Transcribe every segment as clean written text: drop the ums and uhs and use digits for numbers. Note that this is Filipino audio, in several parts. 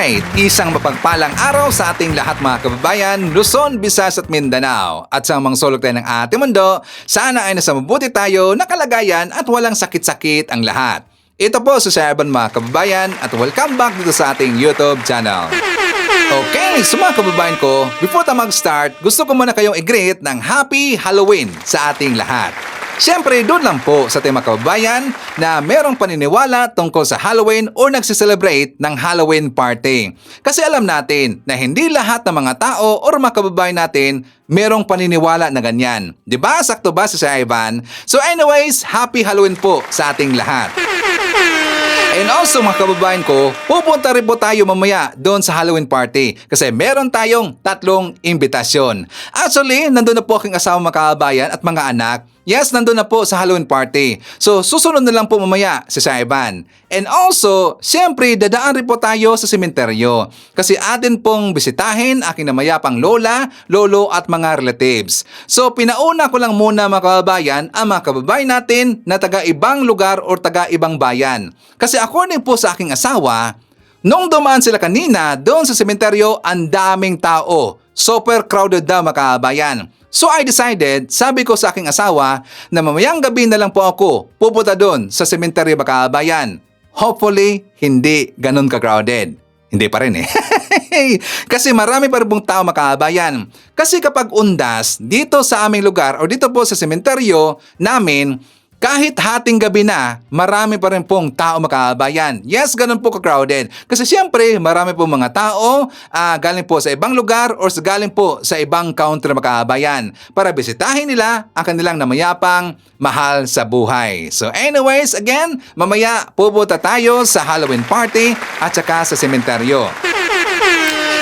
Alright, isang mapagpalang araw sa ating lahat mga kababayan, Luzon, Visayas at Mindanao. At sa mga sulok tayo ng ating mundo, sana ay nasa mabuti tayo, nakalagayan at walang sakit-sakit ang lahat. Ito po si Sir Evan mga kababayan at welcome back dito sa ating YouTube channel. Okay, so mga kababayan ko, before tayo mag-start, gusto ko muna kayong i-greet ng Happy Halloween sa ating lahat. Siyempre, doon lang po sa ating mga kababayan na merong paniniwala tungkol sa Halloween o nagsiselebrate ng Halloween party. Kasi alam natin na hindi lahat ng mga tao o mga kababayan natin merong paniniwala na ganyan. Diba? Sakto ba si Sir Ivan? So anyways, Happy Halloween po sa ating lahat. And also mga kababayan ko, pupunta rin po tayo mamaya doon sa Halloween party kasi meron tayong 3 imbitasyon. Actually, nandun na po aking asawa mga kababayan at mga anak. Yes, nandun na po sa Halloween party. So, susunod na lang po mamaya si Sir Ivan. And also, siyempre, dadaan rin po tayo sa sementeryo. Kasi atin pong bisitahin aking namayapang lola, lolo at mga relatives. So, pinauna ko lang muna mga kababayan ang mga kababayan natin na taga-ibang lugar o taga-ibang bayan. Kasi according po sa aking asawa, nung dumaan sila kanina doon sa sementeryo, ang daming tao. Super crowded daw mga kababayan. So I decided, sabi ko sa aking asawa, na mamayang gabi na lang po ako pupunta doon sa sementeryo mga kababayan. Hopefully, hindi ganun ka-crowded. Hindi pa rin eh. Kasi marami pa rin pong tao mga kababayan. Kasi kapag undas, dito sa aming lugar o dito po sa sementeryo namin, kahit hating gabi na, marami pa rin pong tao mga kababayan. Yes, ganun po ka-crowded. Kasi siyempre, marami pong mga tao galing po sa ibang lugar or galing po sa ibang country mga kababayan para bisitahin nila ang kanilang namayapang mahal sa buhay. So anyways, again, mamaya pupunta tayo sa Halloween party at saka sa sementeryo.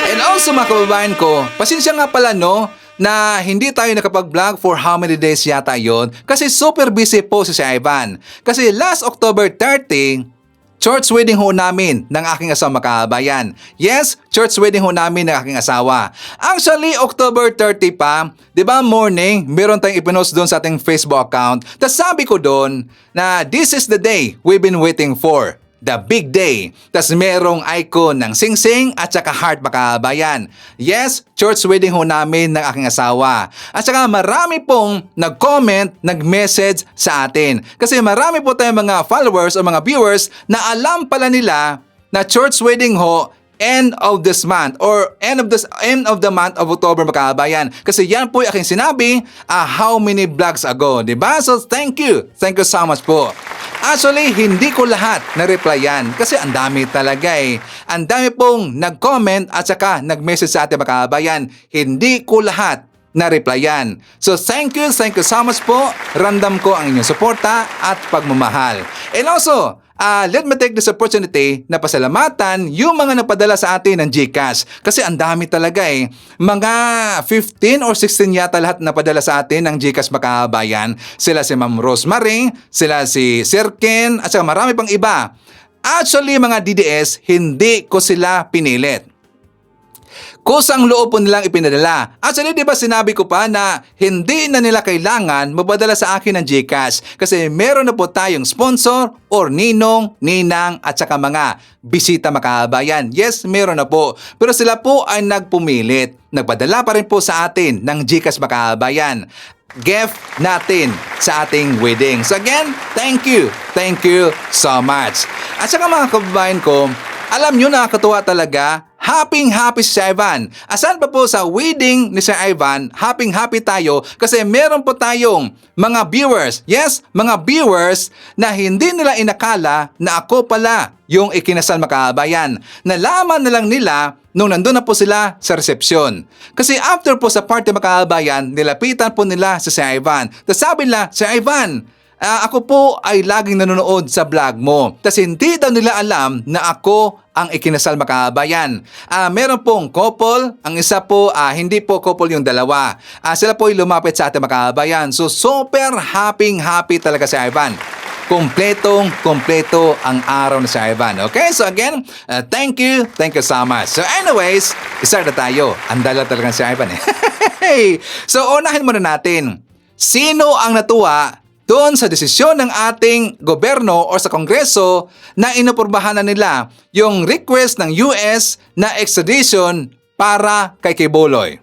And also mga kababayan ko, pasensya nga pala no, na hindi tayo nakapag-vlog for how many days yata yon kasi super busy po si Ivan. Kasi last October 30, church wedding ho namin ng aking asawa mga kababayan. Yes, church wedding ho namin ng aking asawa. Actually, October 30 pa, di ba morning, meron tayong ipinost doon sa ating Facebook account. Tapos sabi ko doon na this is the day we've been waiting for. The big day. Tas merong icon ng sing-sing at saka heart mga kababayan. Yes, church wedding ho namin ng aking asawa. At saka marami pong nag-comment, nag-message sa atin. Kasi marami po tayong mga followers o mga viewers na alam pala nila na church wedding ho end of this month or end of the month of October mga kababayan. Kasi yan po yung aking sinabi how many vlogs ago, diba? So thank you so much po. Actually, hindi ko lahat na-replyan kasi ang dami talaga eh. Ang dami pong nag-comment at saka nag-message sa ating mga kababayan. Hindi ko lahat na-replyan. So thank you so much po. Ramdam ko ang inyong suporta at pagmamahal. And also, let me take this opportunity na pasalamatan yung mga napadala sa atin ng GCash. Kasi ang dami talaga eh. Mga 15 or 16 yata lahat napadala sa atin ng GCash mga kababayan. Sila si Ma'am Rosemary, sila si Sir Ken, at saka marami pang iba. Actually mga DDS, hindi ko sila pinilit. Kusang loob po nilang ipinadala. Actually, di ba sinabi ko pa na hindi na nila kailangan mapadala sa akin ng GCash kasi meron na po tayong sponsor or ninong, ninang at saka mga bisita mga kababayan. Yes, meron na po. Pero sila po ay nagpumilit. Nagpadala pa rin po sa atin ng GCash mga kababayan. Gift natin sa ating wedding. So again, thank you so much. At saka mga kababayan ko, alam nyo nakakatuwa talaga, happy si Sir Ivan. Asan pa po sa wedding ni Sir Ivan, happy tayo kasi meron po tayong mga viewers. Yes, mga viewers na hindi nila inakala na ako pala yung ikinasal mga kababayan. Nalaman na lang nila nung nandun na po sila sa resepsyon. Kasi after po sa party mga kababayan, nilapitan po nila si Sir Ivan. Tapos sabi nila, Sir Ivan, ako po ay laging nanonood sa vlog mo. Tapos hindi daw nila alam na ako ang ikinasal mga kababayan. Meron pong couple, ang isa po, hindi po couple yung dalawa. Sila po ay lumapit sa ating mga kababayan. So super happy talaga si Ivan. Kompleto ang araw na si Ivan. Okay, so again, thank you so much. So anyways, start na tayo. Andala talaga si Ivan eh. So unahin muna natin. Sino ang natuwa doon sa desisyon ng ating gobyerno o sa Kongreso na inapurbahan na nila yung request ng US na extradition para kay Kibuloy.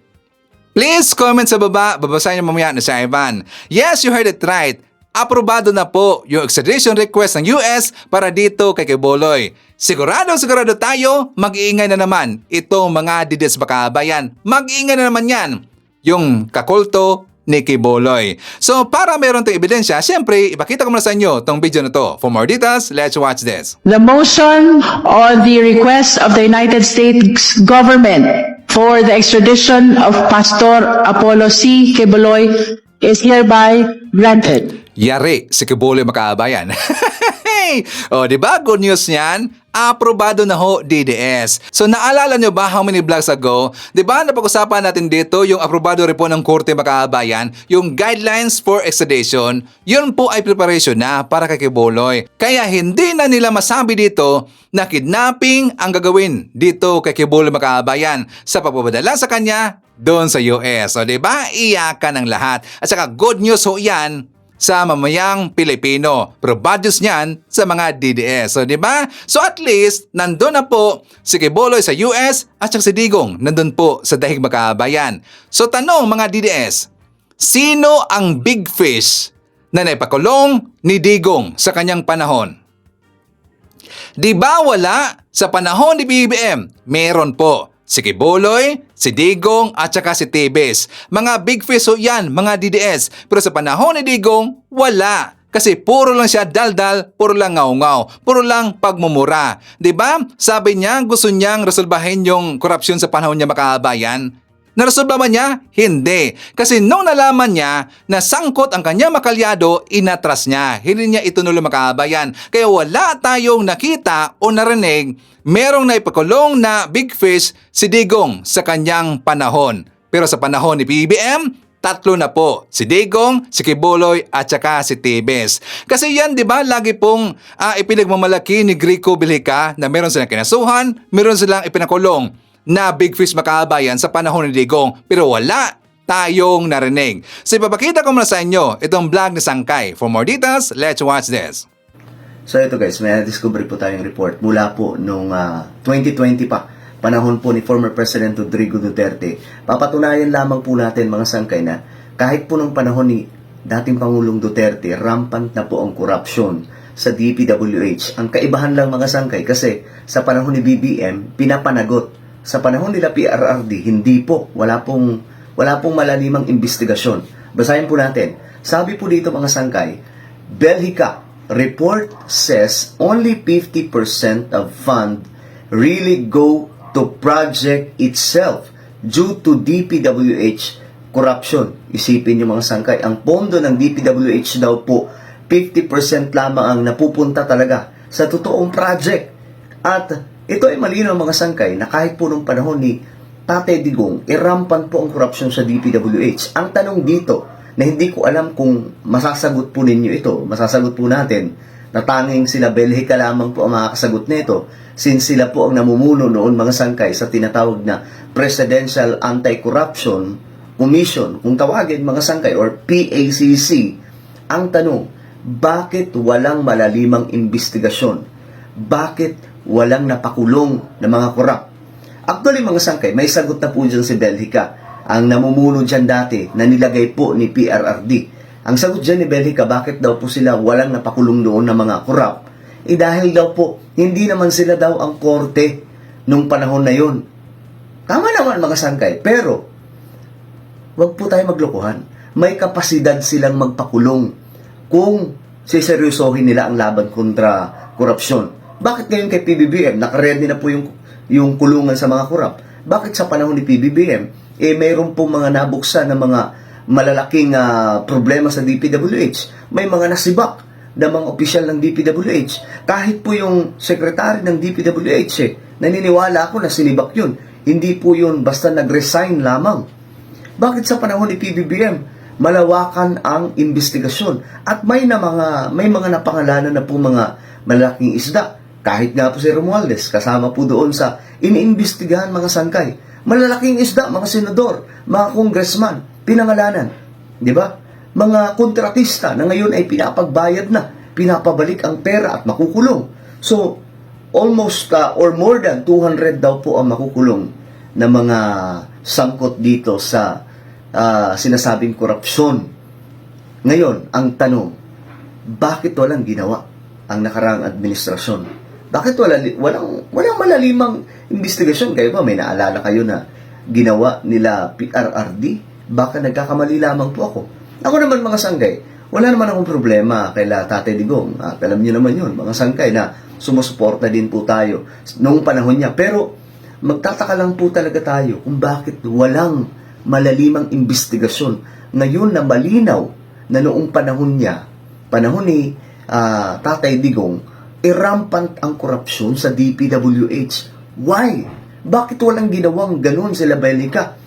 Please comment sa baba, babasahin niyo mamaya na si Ivan. Yes, you heard it right. Aprobado na po yung extradition request ng US para dito kay Kibuloy. Sigurado tayo, mag-iingay na naman itong mga DDS Makabayan. Mag-iingay na naman yan, yung kakulto ni Kibuloy. So para meron tayong ebidensya, siyempre ipakita ko muna sa inyo tong video na to. For more details, let's watch this. The motion on the request of the United States government for the extradition of Pastor Apollo C. Kibuloy is hereby granted. Yari si Kibuloy Makabayan. O, di ba? Good news niyan. Aprobado na ho DDS. So naalala nyo ba how many vlogs ago? Di ba napag-usapan natin dito yung aprobado rin po ng Korte Makabayan, yung guidelines for extradition, yun po ay preparation na para kay Kibuloy. Kaya hindi na nila masabi dito na kidnapping ang gagawin dito kay Kibuloy Makabayan sa pagpapadala sa kanya doon sa US. So di ba? Iyakan ng lahat. At saka good news ho yan sa mamayang Pilipino. Pero bad news niyan sa mga DDS. So, di ba? So, at least, nandun na po si Kibuloy sa US at si Digong nandun po sa Dahig Makabayan. So, tanong mga DDS, sino ang big fish na naipakulong ni Digong sa kanyang panahon? Di ba wala? Sa panahon ni BBM, meron po si Kibuloy, si Digong at saka si Tibes. Mga big fish o yan, mga DDS. Pero sa panahon ni Digong, wala. Kasi puro lang siya daldal, puro lang ngaw-ngaw, puro lang pagmumura. 'Di ba? Sabi niya gusto niyang resolbahin yung korupsyon sa panahon niya Makabayan. Naresolba ba niya? Hindi. Kasi nung nalaman niya na sangkot ang kanya makalyado, inatras niya. Hindi niya itunuloy Makabayan. Kaya wala tayong nakita o narinig merong naipakulong na big fish si Digong sa kanyang panahon. Pero sa panahon ni BBM, tatlo na po. Si Digong, si Kibuloy at saka si Tibes. Kasi yan, di ba, lagi pong ipinagmamalaki ni Grico Villica na meron silang kinasuhan, meron silang ipinakulong na big fish Makabayan sa panahon ni Digong. Pero wala tayong narinig. So ipapakita ko muna sa inyo itong vlog ni Sangkay. For more details, let's watch this. So ito guys, may na-discover po tayong report mula po nung 2020 pa, panahon po ni former President Rodrigo Duterte. Papatunayan lamang po natin mga sangkay na kahit po nung panahon ni dating Pangulong Duterte, rampant na po ang korupsyon sa DPWH. Ang kaibahan lang mga sangkay kasi sa panahon ni BBM, pinapanagot. Sa panahon nila PRRD, hindi po, wala pong malalimang investigasyon. Basahin po natin. Sabi po dito mga sangkay, Belhica report says only 50% of fund really go to project itself due to DPWH corruption. Isipin niyo mga sangkay, ang pondo ng DPWH daw po 50% lamang ang napupunta talaga sa totoong project. At ito ay malinaw mga sangkay na kahit po nung panahon ni Tatay Digong, rampant po ang corruption sa DPWH. Ang tanong dito, na hindi ko alam kung masasagot po ninyo ito, masasagot po natin, na tanging sila Belhica lamang po ang makakasagot nito, since sila po ang namumuno noon mga sangkay sa tinatawag na Presidential Anti-Corruption Commission, kung tawagin mga sangkay, or PACC. Ang tanong, bakit walang malalimang investigasyon? Bakit walang napakulong na mga korap? Actually mga sangkay, may sagot na po dyan si Belhica, ang namumuno dyan dati na nilagay po ni PRRD. Ang sagot dyan ni Belhica, bakit daw po sila walang napakulong doon na mga korap? Dahil daw po, hindi naman sila daw ang korte nung panahon na yun. Tama naman mga sangkay, pero wag po tayo maglokohan. May kapasidad silang magpakulong kung siseryosohin nila ang laban kontra korupsyon. Bakit ngayon kay PBBM, nakaready na po yung kulungan sa mga korap? Bakit sa panahon ni PBBM, mayroon po mga nabuksan na mga malalaking problema sa DPWH. May mga nasibak na mga opisyal ng DPWH. Kahit po yung sekretary ng DPWH, naniniwala ako na sinibak yun. Hindi po yun basta nag-resign lamang. Bakit sa panahon ni PBBM, malawakan ang investigasyon? At may mga napangalanan na po mga malaking isda. Kahit nga po si Romualdez, kasama po doon sa iniimbestigahan mga sangkay. Malalaking isda, mga senador, mga congressman, pinangalanan. Di ba? mga kontratista na ngayon ay pinapagbayad na, pinapabalik ang pera at makukulong. So, almost or more than 200 daw po ang makukulong na mga sangkot dito sa sinasabing korupsyon. Ngayon, ang tanong, bakit walang ginawa ang nakaraang administrasyon? Bakit walang malalimang investigasyon? Kayo ba, may naalala kayo na ginawa nila PRRD? Baka nagkakamali lamang po ako. Ako naman mga sanggay, wala naman akong problema kaila Tatay Digong. At alam niyo naman yun, mga sanggay na sumusuporta din po tayo noong panahon niya. Pero magtataka lang po talaga tayo kung bakit walang malalimang investigasyon. Ngayon na malinaw na noong panahon niya, panahon ni Tatay Digong, rampant ang korupsyon sa DPWH. Why? Bakit walang ginawang ganun sila Bellica?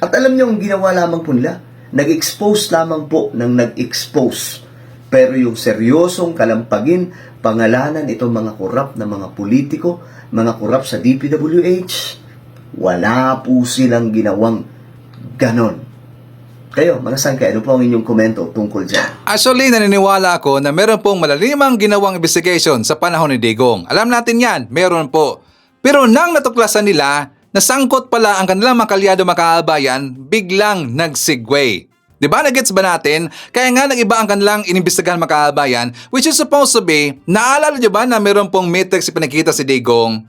At alam niyo ang ginawa lamang po nila? Nag-expose lamang po ng nag-expose. Pero yung seryosong kalampagin, pangalanan itong mga korap na mga politiko, mga korap sa DPWH, wala po silang ginawang ganon. Kayo, mga sangkay, ano po ang inyong komento tungkol dyan? Actually, naniniwala ako na meron pong malalimang ginawang investigation sa panahon ni Digong. Alam natin yan, meron po. Pero nang natuklasan nila, nasangkot pala ang kanilang mga kalyado makaabayan, biglang nagsigway. Diba, nagets ba natin? Kaya nga nag-iba ang kanilang inimbestigahan makaabayan, which is supposed to be, naalala nyo ba na meron pong matrix ipinakita si Digong?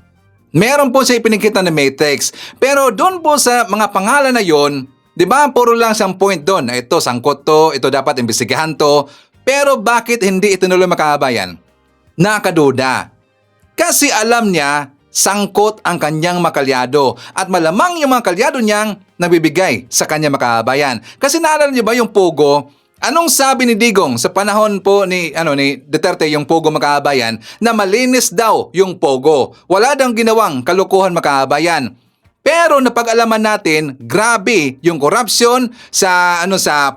Meron po siya ipinakita na matrix. Pero doon po sa mga pangalan na yon, diba, puro lang siyang point doon. Ito, sangkot to, ito dapat imbestigahan to. Pero bakit hindi itinuloy makaabayan? Nakaduda. Kasi alam niya, sangkot ang kanyang makalyado at malamang yung mga kalyado niyang nabibigay sa kanyang makaabayan. Kasi naalala niyo ba yung Pogo? Anong sabi ni Digong sa panahon po ni Duterte, yung Pogo makaabayan, na malinis daw yung Pogo? Wala daw ginawang kalukuhan makaabayan. Pero napag-alaman natin, grabe yung corruption sa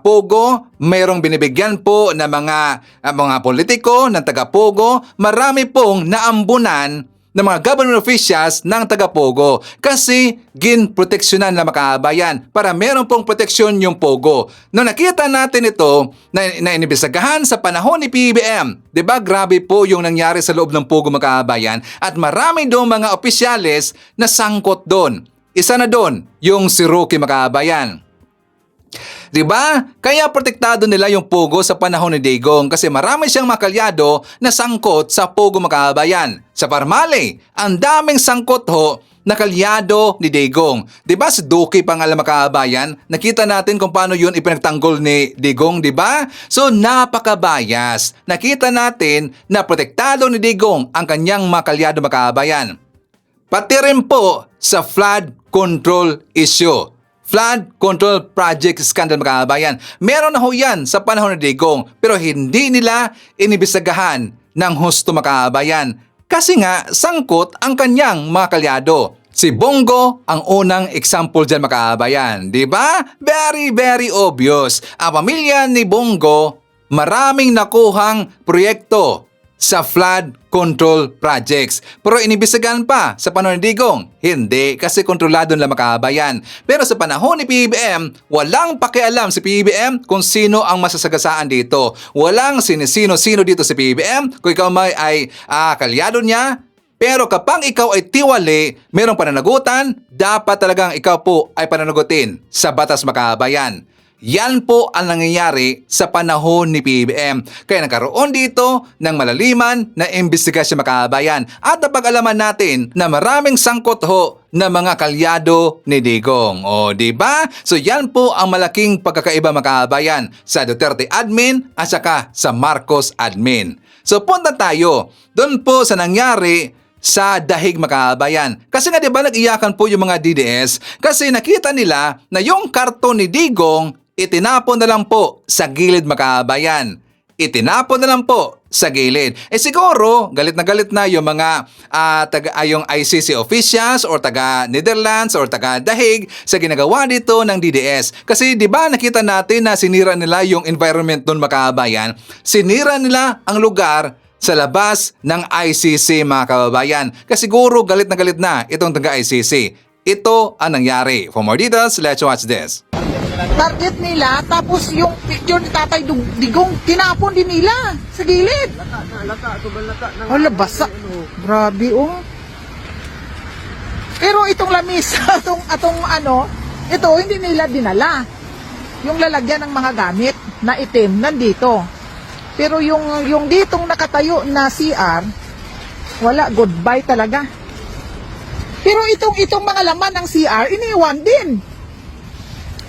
Pogo. Mayroong binibigyan po ng mga politiko ng taga Pogo. Marami pong naambunan ng mga government officials ng taga-Pogo kasi ginproteksyonan na makaabayan para meron pong proteksyon yung Pogo. Nung nakita natin ito na inibisagahan sa panahon ni PBBM, diba grabe po yung nangyari sa loob ng Pogo makaabayan at marami doon mga opisyales na sangkot doon. Isa na doon yung si Roque makaabayan. Diba? Kaya protektado nila yung Pogo sa panahon ni Digong kasi marami siyang makalyado na sangkot sa Pogo makaabayan. Sa Parmale, ang daming sangkot ho na kalyado ni Digong. Diba si Duque pangalan makaabayan? Nakita natin kung paano yun ipinagtanggol ni Digong, diba? So napakabayas. Nakita natin na protektado ni Digong ang kanyang makalyado makaabayan. Pati rin po sa flood control issue. Flood Control Project Scandal makaabayan. Meron na ho yan sa panahon ni Digong pero hindi nila inibisagahan ng husto makaabayan kasi nga sangkot ang kanyang mga kalyado. Si Bongo ang unang example dyan makaabayan. Diba? Very, very obvious. Ang pamilya ni Bongo maraming nakuhang proyekto sa flood control projects. Pero inibisigan pa sa panahon ni Digong? Hindi, kasi kontrolado nila makaabayan. Pero sa panahon ni PBBM, walang pakialam si PBBM kung sino ang masasagasaan dito. Walang sinisino-sino dito si PBBM. Kung ikaw ay kalyado niya, pero kapag ikaw ay tiwali, mayroong pananagutan, dapat talagang ikaw po ay pananagutin sa batas makaabayan. Yan po ang nangyayari sa panahon ni PBBM. Kaya nagkaroon dito ng malaliman na investigasyon makaabayan. At napag-alaman natin na maraming sangkot ho na mga kalyado ni Digong. O, diba? So yan po ang malaking pagkakaiba makaabayan sa Duterte admin at saka sa Marcos admin. So punta tayo doon po sa nangyari sa Dahig makaabayan. Kasi nga diba nag-iyakan po yung mga DDS kasi nakita nila na yung karton ni Digong itinapon na lang po sa gilid makaabayan. Itinapon na lang po sa gilid. Siguro, galit na yung mga yung ICC officials or taga Netherlands or taga Dahig sa ginagawa dito ng DDS. Kasi di ba nakita natin na sinira nila yung environment doon makaabayan. Sinira nila ang lugar sa labas ng ICC mga kababayan. Kasi siguro galit na itong taga ICC. Ito ang nangyari. For more details, let's watch this. target nila, tapos yung picture ni Tatay Digong, tinapon din nila sa gilid. Hala, basa. Grabe, oh. Pero itong lamis, atong ano, ito, hindi nila dinala. Yung lalagyan ng mga gamit na itim, nandito. Pero yung ditong nakatayo na CR, wala, goodbye talaga. Pero itong mga laman ng CR, iniwan din.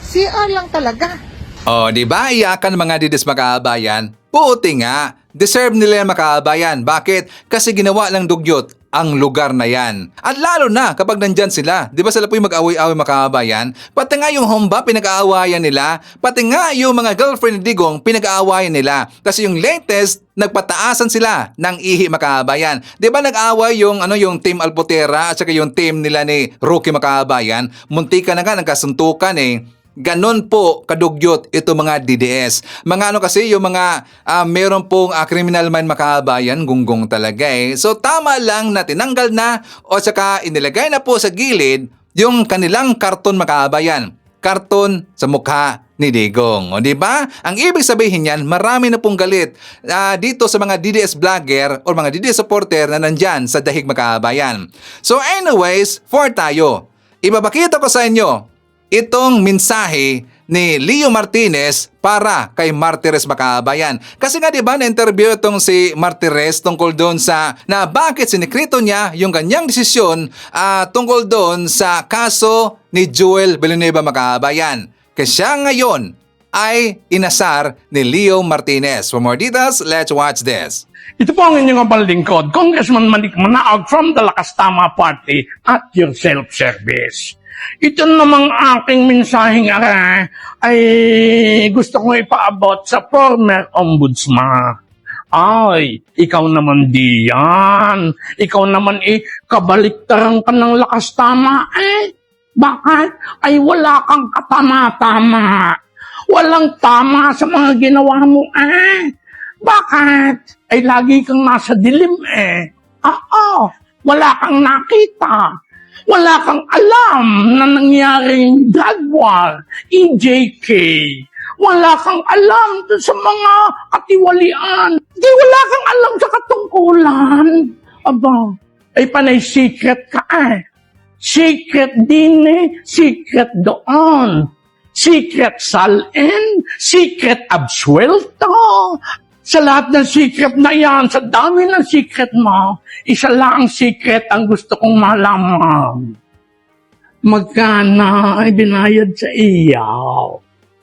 CR lang talaga. O, di ba iyakan ng mga didis makaabayan? Puti nga, deserve nila yung makaabayan. Bakit? Kasi ginawa lang dugyot ang lugar na yan. At lalo na kapag nandyan sila. Di ba sila po yung mag-away-away makaabayan? Pati nga yung homba pinag-aawayan nila. Pati nga yung mga girlfriend ni Digong pinag-aawayan nila. Kasi yung latest, nagpataasan sila ng ihi makaabayan. Di ba nag-away yung team Alpotera at saka yung team nila ni Rookie makaabayan? Muntika na nga nagkasuntukan eh. Ganon po kadugyot ito mga DDS. Mga ano kasi yung mga meron pong criminal mind makaabayan, gunggong talaga eh. So tama lang na tinanggal na o saka inilagay na po sa gilid yung kanilang karton makaabayan. Karton sa mukha ni Digong. O di ba? Ang ibig sabihin niyan, marami na pong galit dito sa mga DDS vlogger o mga DDS supporter na nandyan sa Dahig Makaabayan. So anyways, for tayo. Ibabakita ko sa inyo itong mensahe ni Leo Martinez para kay Martires Makaabayan. Kasi nga 'di ba na-interview itong si Martires tungkol doon sa na bakit sinikrito niya yung kanyang desisyon tungkol doon sa kaso ni Joel Villanueva Makaabayan. Kasi siya ngayon ay inasar ni Leo Martinez. For more details, let's watch this. Ito po ang inyong palingkod, Congressman Manik Manaog from the Lakas Tama Party at your self-service. Ito namang aking mensaheng ay gusto kong ipaabot sa former ombudsman. Ay, ikaw naman di yan. Ikaw naman kabaliktaran ka ng Lakas Tama. Bakit? Ay wala kang katama-tama. Walang tama sa mga ginawa mo Bakit? Ay lagi kang nasa dilim wala kang nakita. Wala kang alam na nangyaring drug war, EJK. Wala kang alam sa mga katiwalian. Di wala kang alam sa katungkulan. Aba, ay panay secret ka Secret din secret doon. Secret salin, secret absuelto. Sa lahat ng secret na yan, sa dami ng secret mo, isa lang ang secret ang gusto kong malaman. Magkano ay binayad sa iyaw?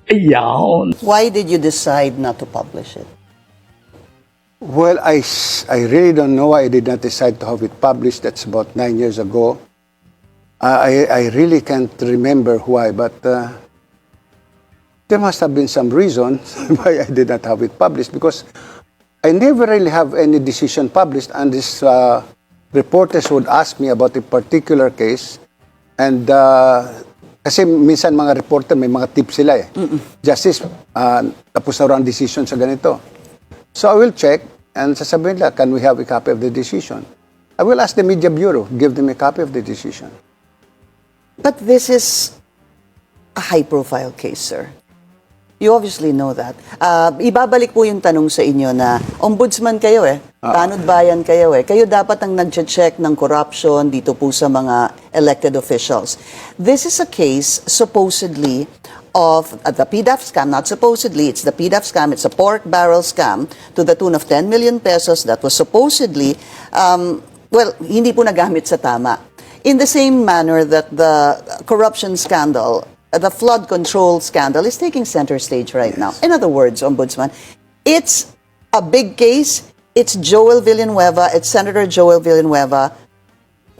Ayaw. Why did you decide not to publish it? Well, I really don't know why I did not decide to have it published. That's about 9 years ago. I really can't remember why, but there must have been some reason why I did not have it published, because I never really have any decision published, and these reporters would ask me about a particular case, and kasi minsan mga reporter may mga tips sila Justice, tapos na raw ang decision sa ganito. So I will check, and sasabihin nila, can we have a copy of the decision? I will ask the Media Bureau, give them a copy of the decision. But this is a high-profile case, sir. You obviously know that. Ibabalik po yung tanong sa inyo na ombudsman kayo tanod bayan kayo Kayo dapat ang nag-check ng corruption dito po sa mga elected officials. This is a case supposedly of the PDAF scam, not supposedly, it's the PDAF scam, it's a pork barrel scam to the tune of 10 million pesos that was supposedly, hindi po nagamit sa tama. In the same manner that the corruption scandal, the flood control scandal is taking center stage right now. In other words, Ombudsman, it's a big case. It's Joel Villanueva. It's Senator Joel Villanueva.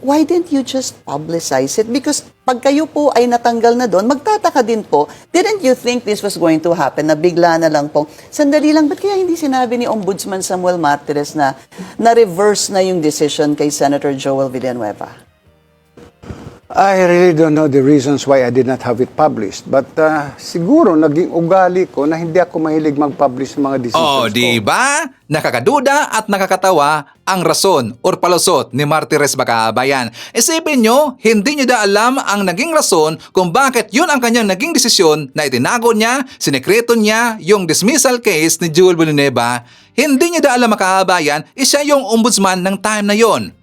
Why didn't you just publicize it? Because pag kayo po ay natanggal na doon, magtataka din po, didn't you think this was going to happen? Na bigla na lang po, sandali lang, ba't kaya hindi sinabi ni Ombudsman Samuel Martires na na-reverse na yung decision kay Senator Joel Villanueva? I really don't know the reasons why I did not have it published. But siguro naging ugali ko na hindi ako mahilig mag-publish ng mga decisions Oh, ko. di ba? Nakakaduda at nakakatawa ang rason or palusot ni Martires Bakabayan. Isipin nyo, hindi nyo da alam ang naging rason kung bakit yun ang kanyang naging desisyon na itinago niya, sinekreto niya yung dismissal case ni Jewel Villanueva. Hindi nyo da alam, Makabayan, siya yung ombudsman ng time na yon.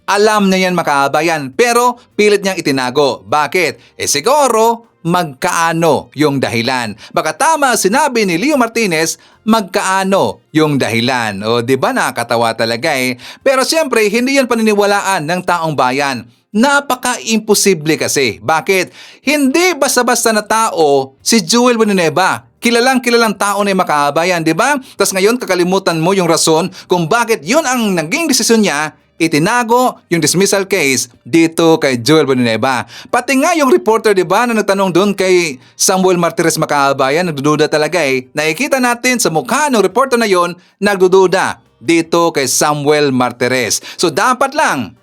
Alam niya yan, Makabayan, pero pilit niyang itinago. Bakit? Siguro magkaano yung dahilan. Baka tama sinabi ni Leo Martinez, magkaano yung dahilan. O di ba nakakatawa talaga eh. Pero siyempre, hindi yan paniniwalaan ng taong bayan. Napaka-imposible kasi. Bakit? Hindi basta-basta na tao si Jewel Villanueva. Kilalang tao na yung Makabayan, di ba? Tapos ngayon kakalimutan mo yung rason kung bakit yun ang naging desisyon niya, itinago yung dismissal case dito kay Jewel Villanueva. Pati nga yung reporter, di ba, na nagtanong doon kay Samuel Martires Makabayan, nagdududa talaga eh. Nakikita natin sa mukha ng reporter na yon, nagdududa dito kay Samuel Martires. So dapat lang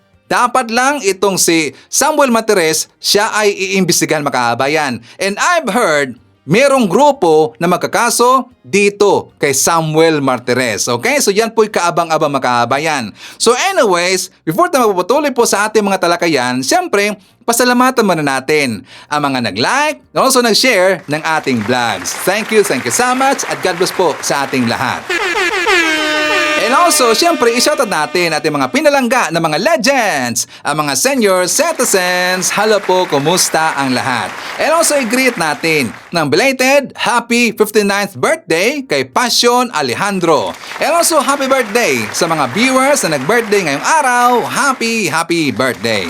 itong si Samuel Martires, siya ay iimbestigahan, Makabayan. And I've heard merong grupo na magkakaso dito kay Samuel Martires. Okay? So yan po'y kaabang-abang, Makabayan. So anyways, before tayo magpapatuloy po sa ating mga talakayan, siyempre, pasalamatan muna natin ang mga nag-like and also nag-share ng ating vlogs. Thank you so much at God bless po sa ating lahat. And also, siyempre, i-shoutout natin ating mga pinalangga na mga legends, ang mga senior citizens. Hello po, kumusta ang lahat? And also, i-greet natin ng belated happy 59th birthday kay Passion Alejandro. And also, happy birthday sa mga viewers na nag-birthday ngayong araw. Happy birthday!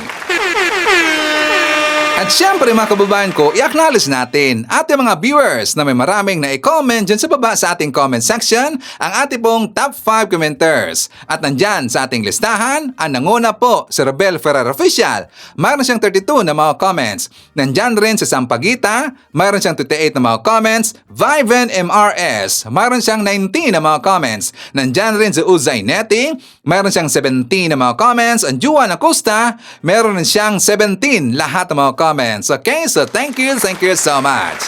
At syempre mga kababayan ko, i-acknowledge natin ating mga viewers na may maraming na-comment dyan sa baba sa ating comment section ang ating pong top 5 commenters. At nandyan sa ating listahan, ang nanguna po si Rebel Ferrer Official. Mayroon siyang 32 na mga comments. Nandyan rin si Sampaguita, mayroon siyang 28 na mga comments. Viven MRS, mayroon siyang 19 na mga comments. Nandyan rin si Uzay Neti, mayroon siyang 17 na mga comments. Ang Juan Acosta, mayroon rin siyang 17 lahat ng mga comments. Okay, so thank you so much.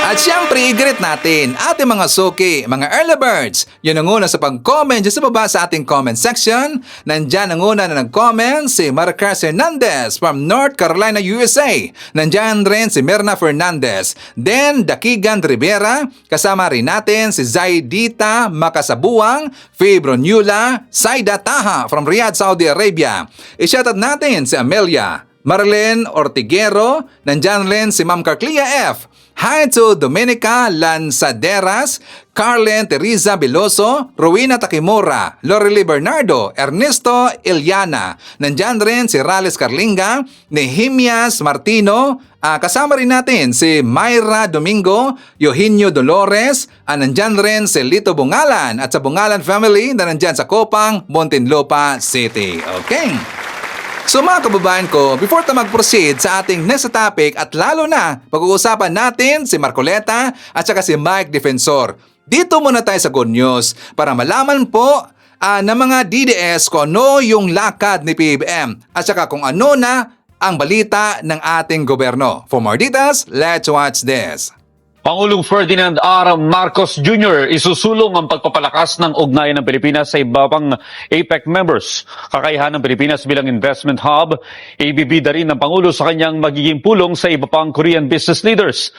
At syempre, i-greet natin ating mga suki, mga early birds. Yun ang una sa pag-comment dyan sa baba sa ating comment section. Nandyan ang una na nag-comment si Maricruz Hernandez from North Carolina, USA. Nandyan rin si Mirna Fernandez. Then, Dakigan Rivera. Kasama rin natin si Zaidita Makasabuang, Fibro Nyula, Saida Taha from Riyadh, Saudi Arabia. I-shoutout natin si Amelia Marlene Ortiguero. Nandyan rin si Ma'am Carclia F. Hi to Domenica Lanzaderas, Carlen Teresa Veloso, Rowena Takimura, Lorely Bernardo, Ernesto Iliana. Nandyan rin si Rales Carlinga, Nehemias Martino. Kasama rin natin si Myra Domingo, Eugenio Dolores. Nandyan rin si Lito Bungalan at sa Bungalan family na nandyan sa Copang, Muntinlupa City. Okay. So mga kababayan ko, before tayo mag-proceed sa ating next topic at lalo na pag-uusapan natin si Marcoleta at saka si Mike Defensor. Dito muna tayo sa good news para malaman po ng mga DDS kung ano yung lakad ni PBBM at saka kung ano na ang balita ng ating gobyerno. For more details, let's watch this. Pangulong Ferdinand R. Marcos Jr. isusulong ang pagpapalakas ng ugnayan ng Pilipinas sa iba pang APEC members. Kakayahan ng Pilipinas bilang investment hub, ibibida rin ng Pangulo sa kanyang magiging pulong sa iba pang Korean business leaders.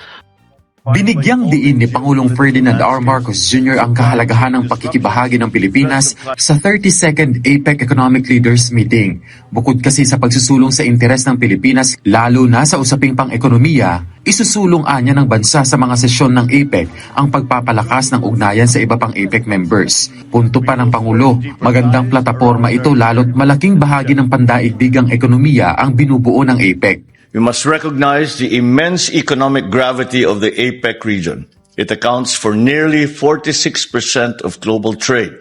Binigyang diin ni Pangulong Ferdinand R. Marcos Jr. ang kahalagahan ng pakikibahagi ng Pilipinas sa 32nd APEC Economic Leaders Meeting. Bukod kasi sa pagsusulong sa interes ng Pilipinas, lalo na sa usaping pang-ekonomiya, isusulong anya ng bansa sa mga sesyon ng APEC ang pagpapalakas ng ugnayan sa iba pang APEC members. Punto pa ng Pangulo, magandang plataporma ito lalo't malaking bahagi ng pandaigdigang ekonomiya ang binubuo ng APEC. We must recognize the immense economic gravity of the APEC region. It accounts for nearly 46% of global trade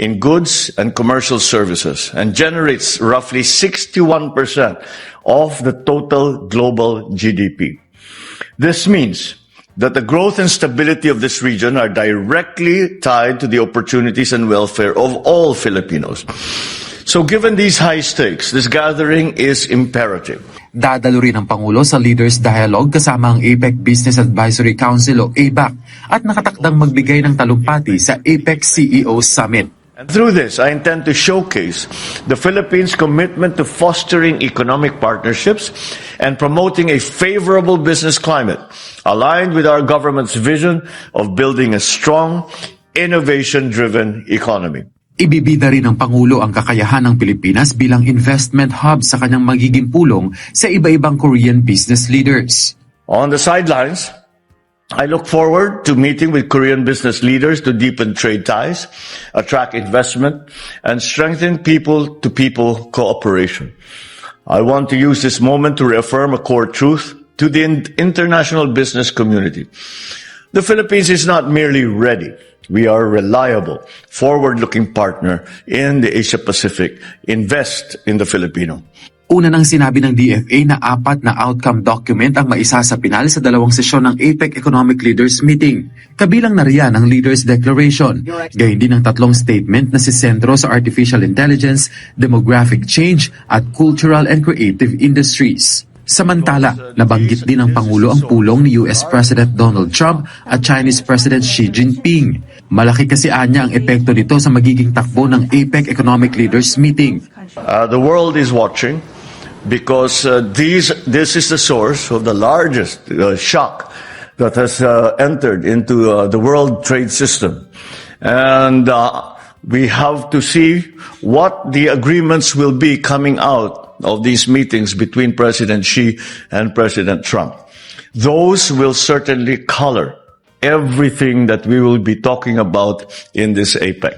in goods and commercial services and generates roughly 61% of the total global GDP. This means that the growth and stability of this region are directly tied to the opportunities and welfare of all Filipinos. So given these high stakes, this gathering is imperative. Dadalo rin ang Pangulo sa Leaders Dialogue kasama ang APEC Business Advisory Council o ABAC at nakatakdang magbigay ng talumpati sa APEC CEO Summit. And through this, I intend to showcase the Philippines' commitment to fostering economic partnerships and promoting a favorable business climate, aligned with our government's vision of building a strong, innovation-driven economy. Ibibida rin ng Pangulo ang kakayahan ng Pilipinas bilang investment hub sa kanyang magiging pulong sa iba-ibang Korean business leaders. On the sidelines, I look forward to meeting with Korean business leaders to deepen trade ties, attract investment, and strengthen people-to-people cooperation. I want to use this moment to reaffirm a core truth to the international business community. The Philippines is not merely ready. We are a reliable, forward-looking partner in the Asia-Pacific. Invest in the Filipino. Una nang sinabi ng DFA na 4 na outcome document ang maisa sa pinal sa 2 sesyon ng APEC Economic Leaders Meeting. Kabilang na riyan ang Leaders Declaration, gayon din ang 3 statement na sisentro sa artificial intelligence, demographic change at cultural and creative industries. Samantala, nabanggit din ng Pangulo ang pulong ni US President Donald Trump at Chinese President Xi Jinping. Malaki kasi anya ang epekto nito sa magiging takbo ng APEC Economic Leaders Meeting. The world is watching because this is the source of the largest shock that has entered into the world trade system. And we have to see what the agreements will be coming out of these meetings between President Xi and President Trump. Those will certainly color everything that we will be talking about in this APEC,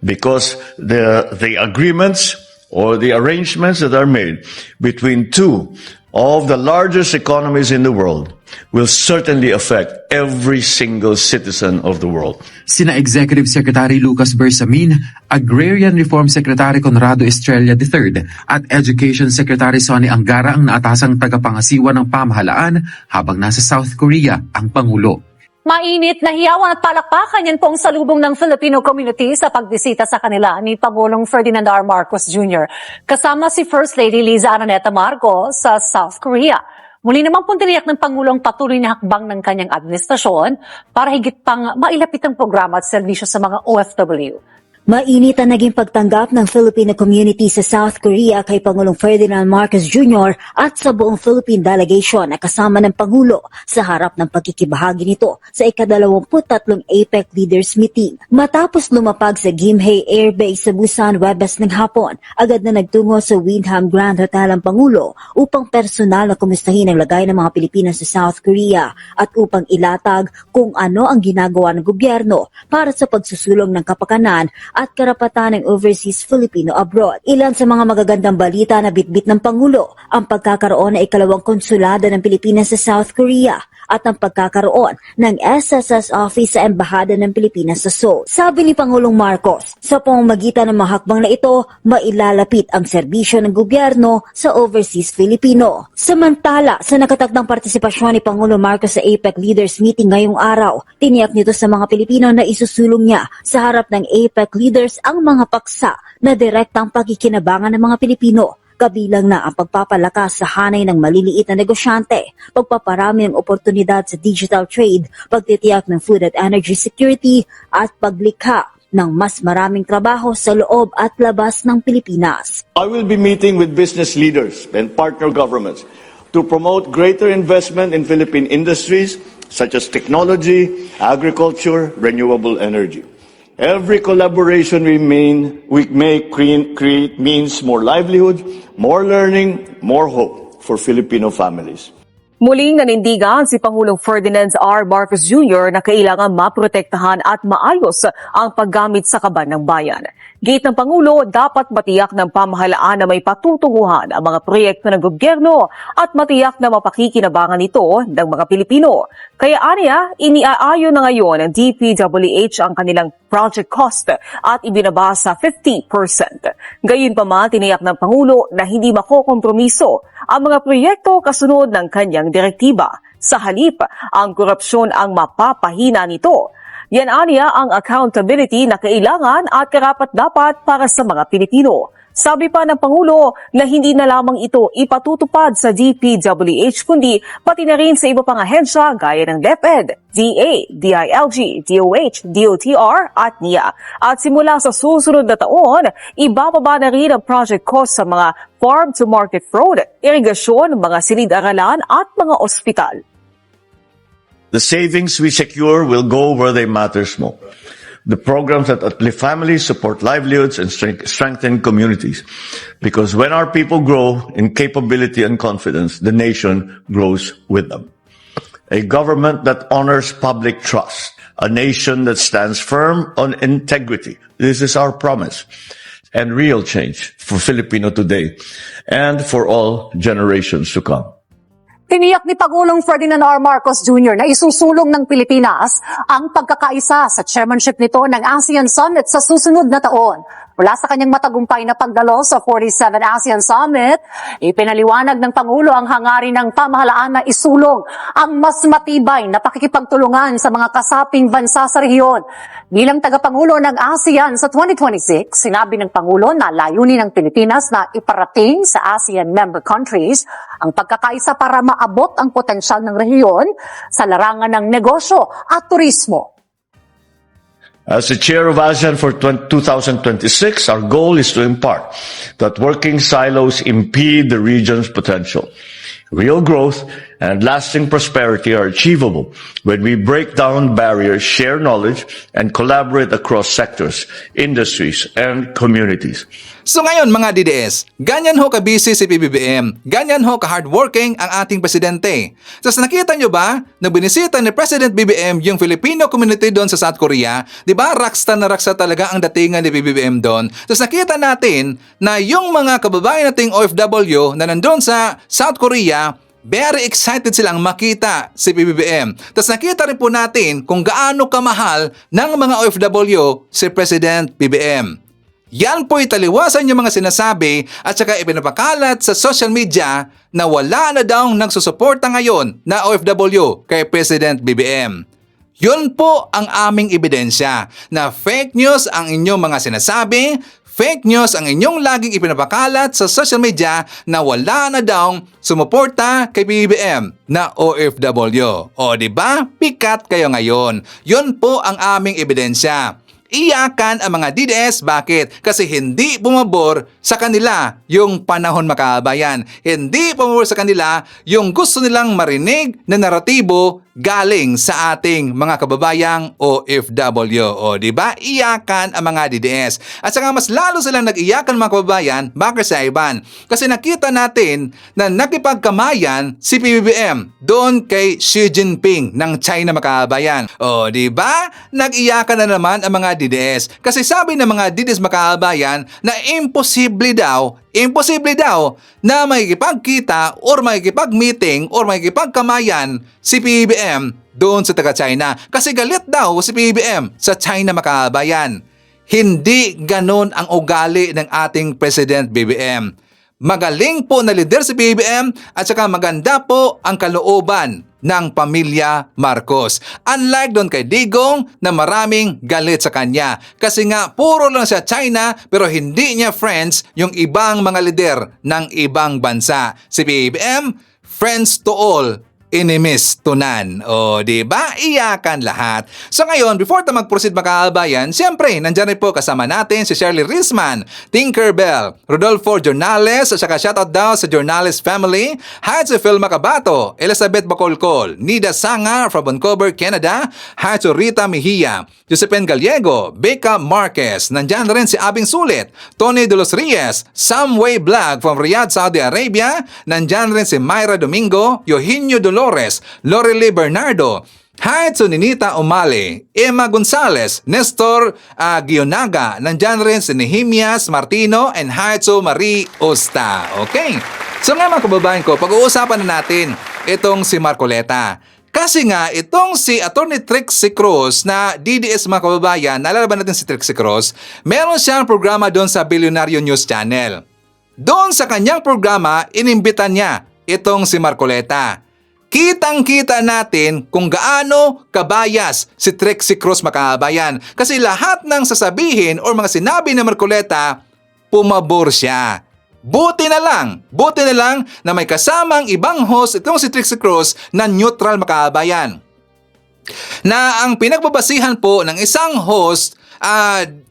because the agreements or the arrangements that are made between 2 of the largest economies in the world will certainly affect every single citizen of the world. Sina Executive Secretary Lucas Bersamin, Agrarian Reform Secretary Conrado Estrella III at Education Secretary Sonny Angara ang naatasang tagapangasiwa ng pamahalaan habang nasa South Korea ang Pangulo. Mainit na hiyawan at palakpakan yan pong salubong ng Filipino community sa pagbisita sa kanila ni Pangulong Ferdinand R. Marcos Jr. Kasama si First Lady Liza Araneta Marcos sa South Korea. Muli namang puntiniyak ng Pangulong patuloy na hakbang ng kanyang administrasyon para higit pang mailapit ang programa at serbisyo sa mga OFW. Mainit ang naging pagtanggap ng Filipino community sa South Korea kay Pangulong Ferdinand Marcos Jr. at sa buong Philippine delegation na kasama ng Pangulo sa harap ng pagkikibahagi nito sa ika-23 APEC Leaders Meeting. Matapos lumapag sa Gimhae Air Base sa Busan Webes ng hapon, agad na nagtungo sa Windham Grand Hotel ang Pangulo upang personal na kumustahin ang lagay ng mga Pilipino sa South Korea at upang ilatag kung ano ang ginagawa ng gobyerno para sa pagsusulong ng kapakanan at karapatan ng overseas Filipino abroad. Ilan sa mga magagandang balita na bitbit ng Pangulo ang pagkakaroon ng ikalawang konsulada ng Pilipinas sa South Korea at ang pagkakaroon ng SSS office sa Embahada ng Pilipinas sa Seoul. Sabi ni Pangulong Marcos, sa pamamagitan ng mga hakbang na ito, mailalapit ang serbisyo ng gobyerno sa overseas Filipino. Samantala, sa nakatakdang partisipasyon ni Pangulong Marcos sa APEC Leaders Meeting ngayong araw, tiniyak nito sa mga Pilipino na isusulong niya sa harap ng APEC leaders ang mga paksa na direktang pagkikinabangan ng mga Pilipino, kabilang na ang pagpapalakas sa hanay ng maliliit na negosyante, pagpaparami ng oportunidad sa digital trade, pagtitiyak ng food at energy security, at paglikha ng mas maraming trabaho sa loob at labas ng Pilipinas. I will be meeting with business leaders and partner governments to promote greater investment in Philippine industries such as technology, agriculture, renewable energy. Every collaboration we make create means more livelihood, more learning, more hope for Filipino families. Muling nanindigan si Pangulong Ferdinand R. Marcos Jr. na kailangan maprotektahan at maayos ang paggamit sa kaban ng bayan. Gate ng Pangulo, dapat matiyak ng pamahalaan na may patutunguhan ang mga proyekto ng gobyerno at matiyak na mapakikinabangan ito ng mga Pilipino. Kaya aniya, iniaayon na ngayon ng DPWH ang kanilang project cost at ibinaba sa 50%. Gayunpaman, tiniyak ng Pangulo na hindi makokompromiso ang mga proyekto kasunod ng kanyang direktiba. Sa halip, ang korupsyon ang mapapahina nito. Yan aniya ang accountability na kailangan at karapat-dapat para sa mga Pilipino. Sabi pa ng Pangulo na hindi na lamang ito ipatutupad sa DPWH kundi pati na rin sa iba pang ahensya gaya ng DepEd, DA, DILG, DOH, DOTR at NIA. At simula sa susunod na taon, ibababa na rin ang project cost sa mga farm-to-market road, irigasyon, mga silid-aralan at mga ospital. The savings we secure will go where they matter most. The programs that uplift families, support livelihoods, and strengthen communities. Because when our people grow in capability and confidence, the nation grows with them. A government that honors public trust. A nation that stands firm on integrity. This is our promise. And real change for Filipino today and for all generations to come. Tiniyak ni Pangulong Ferdinand R. Marcos Jr. na isusulong ng Pilipinas ang pagkakaisa sa chairmanship nito ng ASEAN Summit sa susunod na taon. Mula sa kanyang matagumpay na pagdalo sa 47 ASEAN Summit, ipinaliwanag ng Pangulo ang hangarin ng pamahalaan na isulong ang mas matibay na pakikipagtulungan sa mga kasaping bansa sa rehiyon. Bilang tagapangulo ng ASEAN sa 2026, sinabi ng Pangulo na layunin ng Pilipinas na iparating sa ASEAN member countries ang pagkakaisa para maabot ang potensyal ng rehiyon sa larangan ng negosyo at turismo. As the chair of ASEAN for 2026, our goal is to impart that working silos impede the region's potential. Real growth and lasting prosperity are achievable when we break down barriers, share knowledge, and collaborate across sectors, industries, and communities. So ngayon mga DDS, ganyan ho ka-busy si PBBM, ganyan ho ka-hardworking ang ating presidente. Tapos nakita nyo ba na binisita ni President BBM yung Filipino community doon sa South Korea? Di ba rockstar na rockstar talaga ang datingan ni PBBM doon? Tapos nakita natin na yung mga kababayan nating OFW na nandun sa South Korea, very excited silang makita si PBBM. Tapos nakita rin po natin kung gaano kamahal ng mga OFW si President BBM. Yan po italiwasan yung mga sinasabi at saka ipinapakalat sa social media na wala na daw nagsusuporta ngayon na OFW kay President BBM. Yun po ang aming ebidensya na fake news ang inyong mga sinasabi, fake news ang inyong laging ipinapakalat sa social media na wala na daw sumuporta kay BBM na OFW. O diba? Pikat kayo ngayon. Yun po ang aming ebidensya. Iyakan ang mga DDS. Bakit? Kasi hindi bumabor sa kanila yung panahon makabayan. Hindi bumabor sa kanila yung gusto nilang marinig na naratibo galing sa ating mga kababayang OFW. O diba? Iyakan ang mga DDS. At saka mas lalo silang nag-iyakan mga kababayan, bakit sa iban? Kasi nakita natin na nakipagkamayan si PBBM doon kay Xi Jinping ng China mga kababayan. O diba? Nag-iyakan na naman ang mga DDS. Kasi sabi ng mga DDS mga kababayan na imposible daw na makikipagkita or makikipag-meeting or makikipagkamayan si PBBM doon sa taga-China. Kasi galit daw si PBBM sa China makabayan. Hindi ganon ang ugali ng ating President BBM. Magaling po na leader si PBBM at saka maganda po ang kalooban ng pamilya Marcos. Unlike doon kay Digong na maraming galit sa kanya. Kasi nga puro lang siya China pero hindi niya friends yung ibang mga leader ng ibang bansa. Si PBBM, friends to all, enemies to none. O, diba? Iyakan lahat. So ngayon, before tayo mag-proceed mga kabayan, siyempre, nandyan rin po kasama natin si Shirley Rizman, Tinkerbell, Rodolfo Jornales, at saka shoutout daw sa Jornales family, hi to Phil Macabato, Elizabeth Bacolcol, Nida Sanga from Vancouver, Canada, hi to Rita Mejia, Josephine Gallego, Becca Marquez, nandyan rin si Abing Sulit, Tony De Los Reyes, Samway Vlog from Riyadh, Saudi Arabia, nandyan rin si Myra Domingo, Eugenio Dolores, Lorely Bernardo, hi to Ninita Umali, Emma Gonzalez, Nestor Gionaga, nandyan rin si Nehemias Martino, and hi to Marie Osta. Okay. So nga mga kababayan ko, pag-uusapan na natin itong si Marcoleta. Kasi nga, itong si Attorney Trixie Cruz na DDS mga kababayan, naalala ba natin si Trixie Cruz? Meron siyang programa doon sa Billionario News Channel. Doon sa kanyang programa, inimbitan niya itong si Marcoleta. Kitang-kita natin kung gaano kabayas si Trixie Cruz makabayan. Kasi lahat ng sasabihin o mga sinabi ni Marcoleta, pumabor siya. Buti na lang na may kasamang ibang host itong si Trixie Cruz na neutral makabayan. Na ang pinagbabasihan po ng isang host,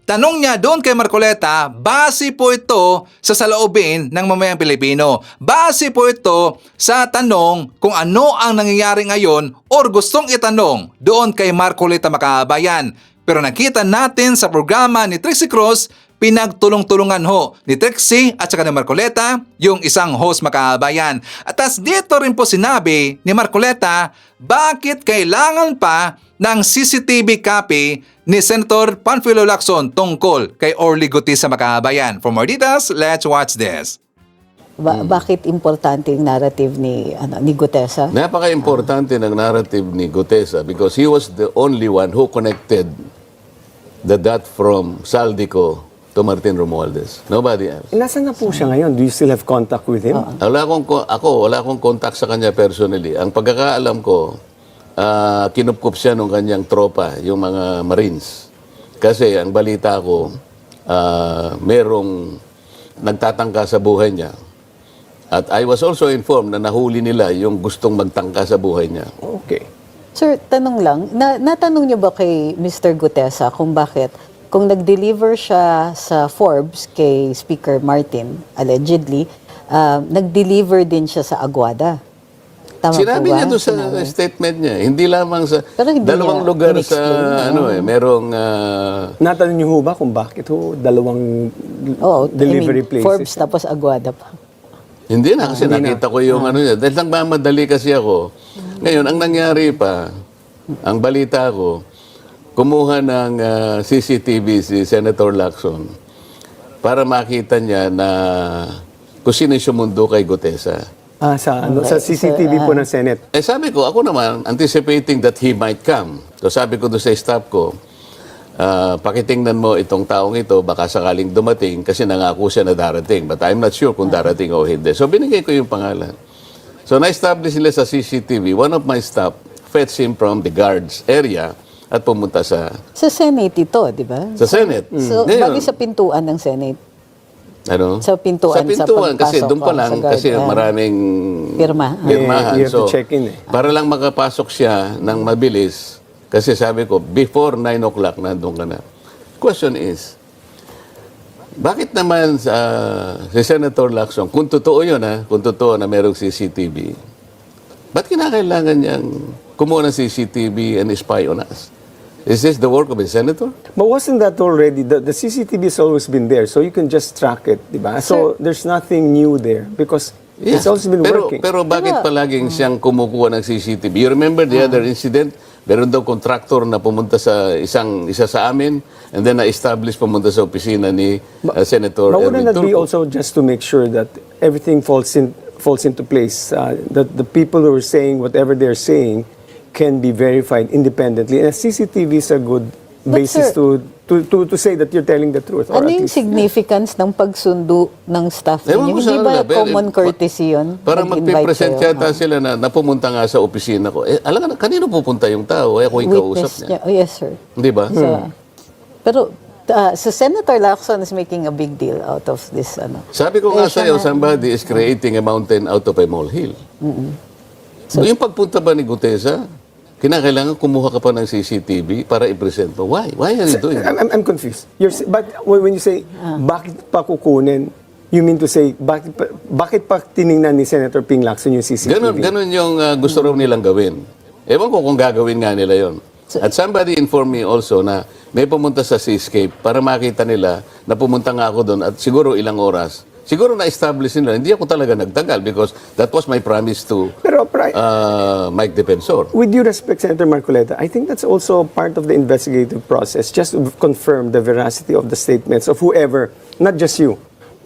tanong niya doon kay Marcoleta, base po ito sa saloobin ng mamayang Pilipino. Base po ito sa tanong kung ano ang nangyayari ngayon or gustong itanong doon kay Marcoleta Makabayan. Pero nakita natin sa programa ni Trixie Cruz, pinagtulong-tulungan ho ni Trixie at saka ni Marcoleta yung isang host Makabayan. At as dito rin po sinabi ni Marcoleta, bakit kailangan pa ng CCTV copy ni Senator Panfilo Lacson tungkol kay Orly Gutierrez sa Makabayan. For more details, let's watch this. Bakit importante yung narrative ni Gutesa? Napaka-importante ng narrative ni Gutesa because he was the only one who connected the dot from Saldico to Martin Romualdez. Nobody else. Nasaan na po siya ngayon? Do you still have contact with him? Wala akong contact sa kanya personally. Ang pagkakaalam ko, kinupkup siya nung kanyang tropa, yung mga Marines. Kasi ang balita ko, merong nagtatangka sa buhay niya. At I was also informed na nahuli nila yung gustong magtangka sa buhay niya. Okay. Sir, tanong lang, natanong niyo ba kay Mr. Gutesa kung bakit, kung nag-deliver siya sa Forbes kay Speaker Martin, allegedly, nag-deliver din siya sa Aguada? Tama Sinabi po ba? niya doon sa statement niya, hindi lamang sa hindi dalawang niya lugar sa in-explain. merong Natanong niyo ho ba kung bakit ho dalawang delivery places? Forbes tapos Aguada pa. Hindi na kasi nakita ko yung ano niya. Dahil nagmamadali kasi ako. Ngayon, ang nangyari pa, ang balita ko, kumuha ng CCTV si Senator Lacson para makita niya na kung sino yung sumundo kay Gutesa. Sa CCTV po ng Senate. Sabi ko, ako naman, anticipating that he might come. So sabi ko doon sa staff ko, pakitingnan mo itong taong ito, baka sakaling dumating kasi nangako siya na darating. But I'm not sure kung darating o hindi. So binigay ko yung pangalan. So na-establish nila sa CCTV, one of my staff fetched him from the guards area at pumunta sa Senate ito, di ba? Sa Senate. So, bagay sa pintuan ng Senate. Ano? Sa pintuan, sa pintuan kasi pagpasok, doon pa lang sa guard, kasi maraming You pirmahan. have to check in Para lang makapasok siya ng mabilis, kasi sabi ko, before 9 o'clock nandun ka na. Question is, bakit naman si Senator Lacson, kung totoo yun kung totoo na merong CCTV, ba't kinakailangan niyang kumuha ng CCTV and spy on us? Is this the work of a senator? But wasn't that already, the CCTV has always been there, so you can just track it, di ba? So there's nothing new there because it's also been working. Pero bakit palaging siyang kumukuha ng CCTV? You remember the other incident? Meron daw contractor na pumunta sa isa sa amin and then na-establish pumunta sa opisina ni Senator But wouldn't Erwin that be Tulfo. also just to make sure that everything falls into place, that the people who are saying whatever they're saying can be verified independently. And CCTV is a good basis sir, to say that you're telling the truth. Or Ano at yung least- significance ng pagsundo ng staff Ewan ninyo? ko sa Hindi ba kanila, common courtesy yun? Para Mag-invite magpipresent kayo? yata sila na pumunta nga sa opisina ko. Alam ka, kanino pupunta yung tao? Ako yung kausap Witness niya. niya. Oh, yes, sir. Di ba? Pero, so Senator Lacson is making a big deal out of this. Sabi ko nga siya sa'yo, somebody is creating a mountain out of a molehill. Yung pagpunta ba ni Gutesa, kinakailangan kumuha ka pa ng CCTV para i-present mo. Why? Why are you doing that? I'm confused. But when you say, bakit pa kukunin, you mean to say, bakit pa tiningnan ni Senator Ping Lacson yung CCTV? Ganon yung gusto raw nilang gawin. Ewan ko kung gagawin nga nila yon. At somebody informed me also na may pumunta sa Seascape para makita nila na pumunta nga ako doon at siguro ilang oras. Siguro na-establish nila. Hindi ako talaga nagtagal because that was my promise to Mike Defensor. With due respect, Senator Marcoleta, I think that's also part of the investigative process, just to confirm the veracity of the statements of whoever, not just you.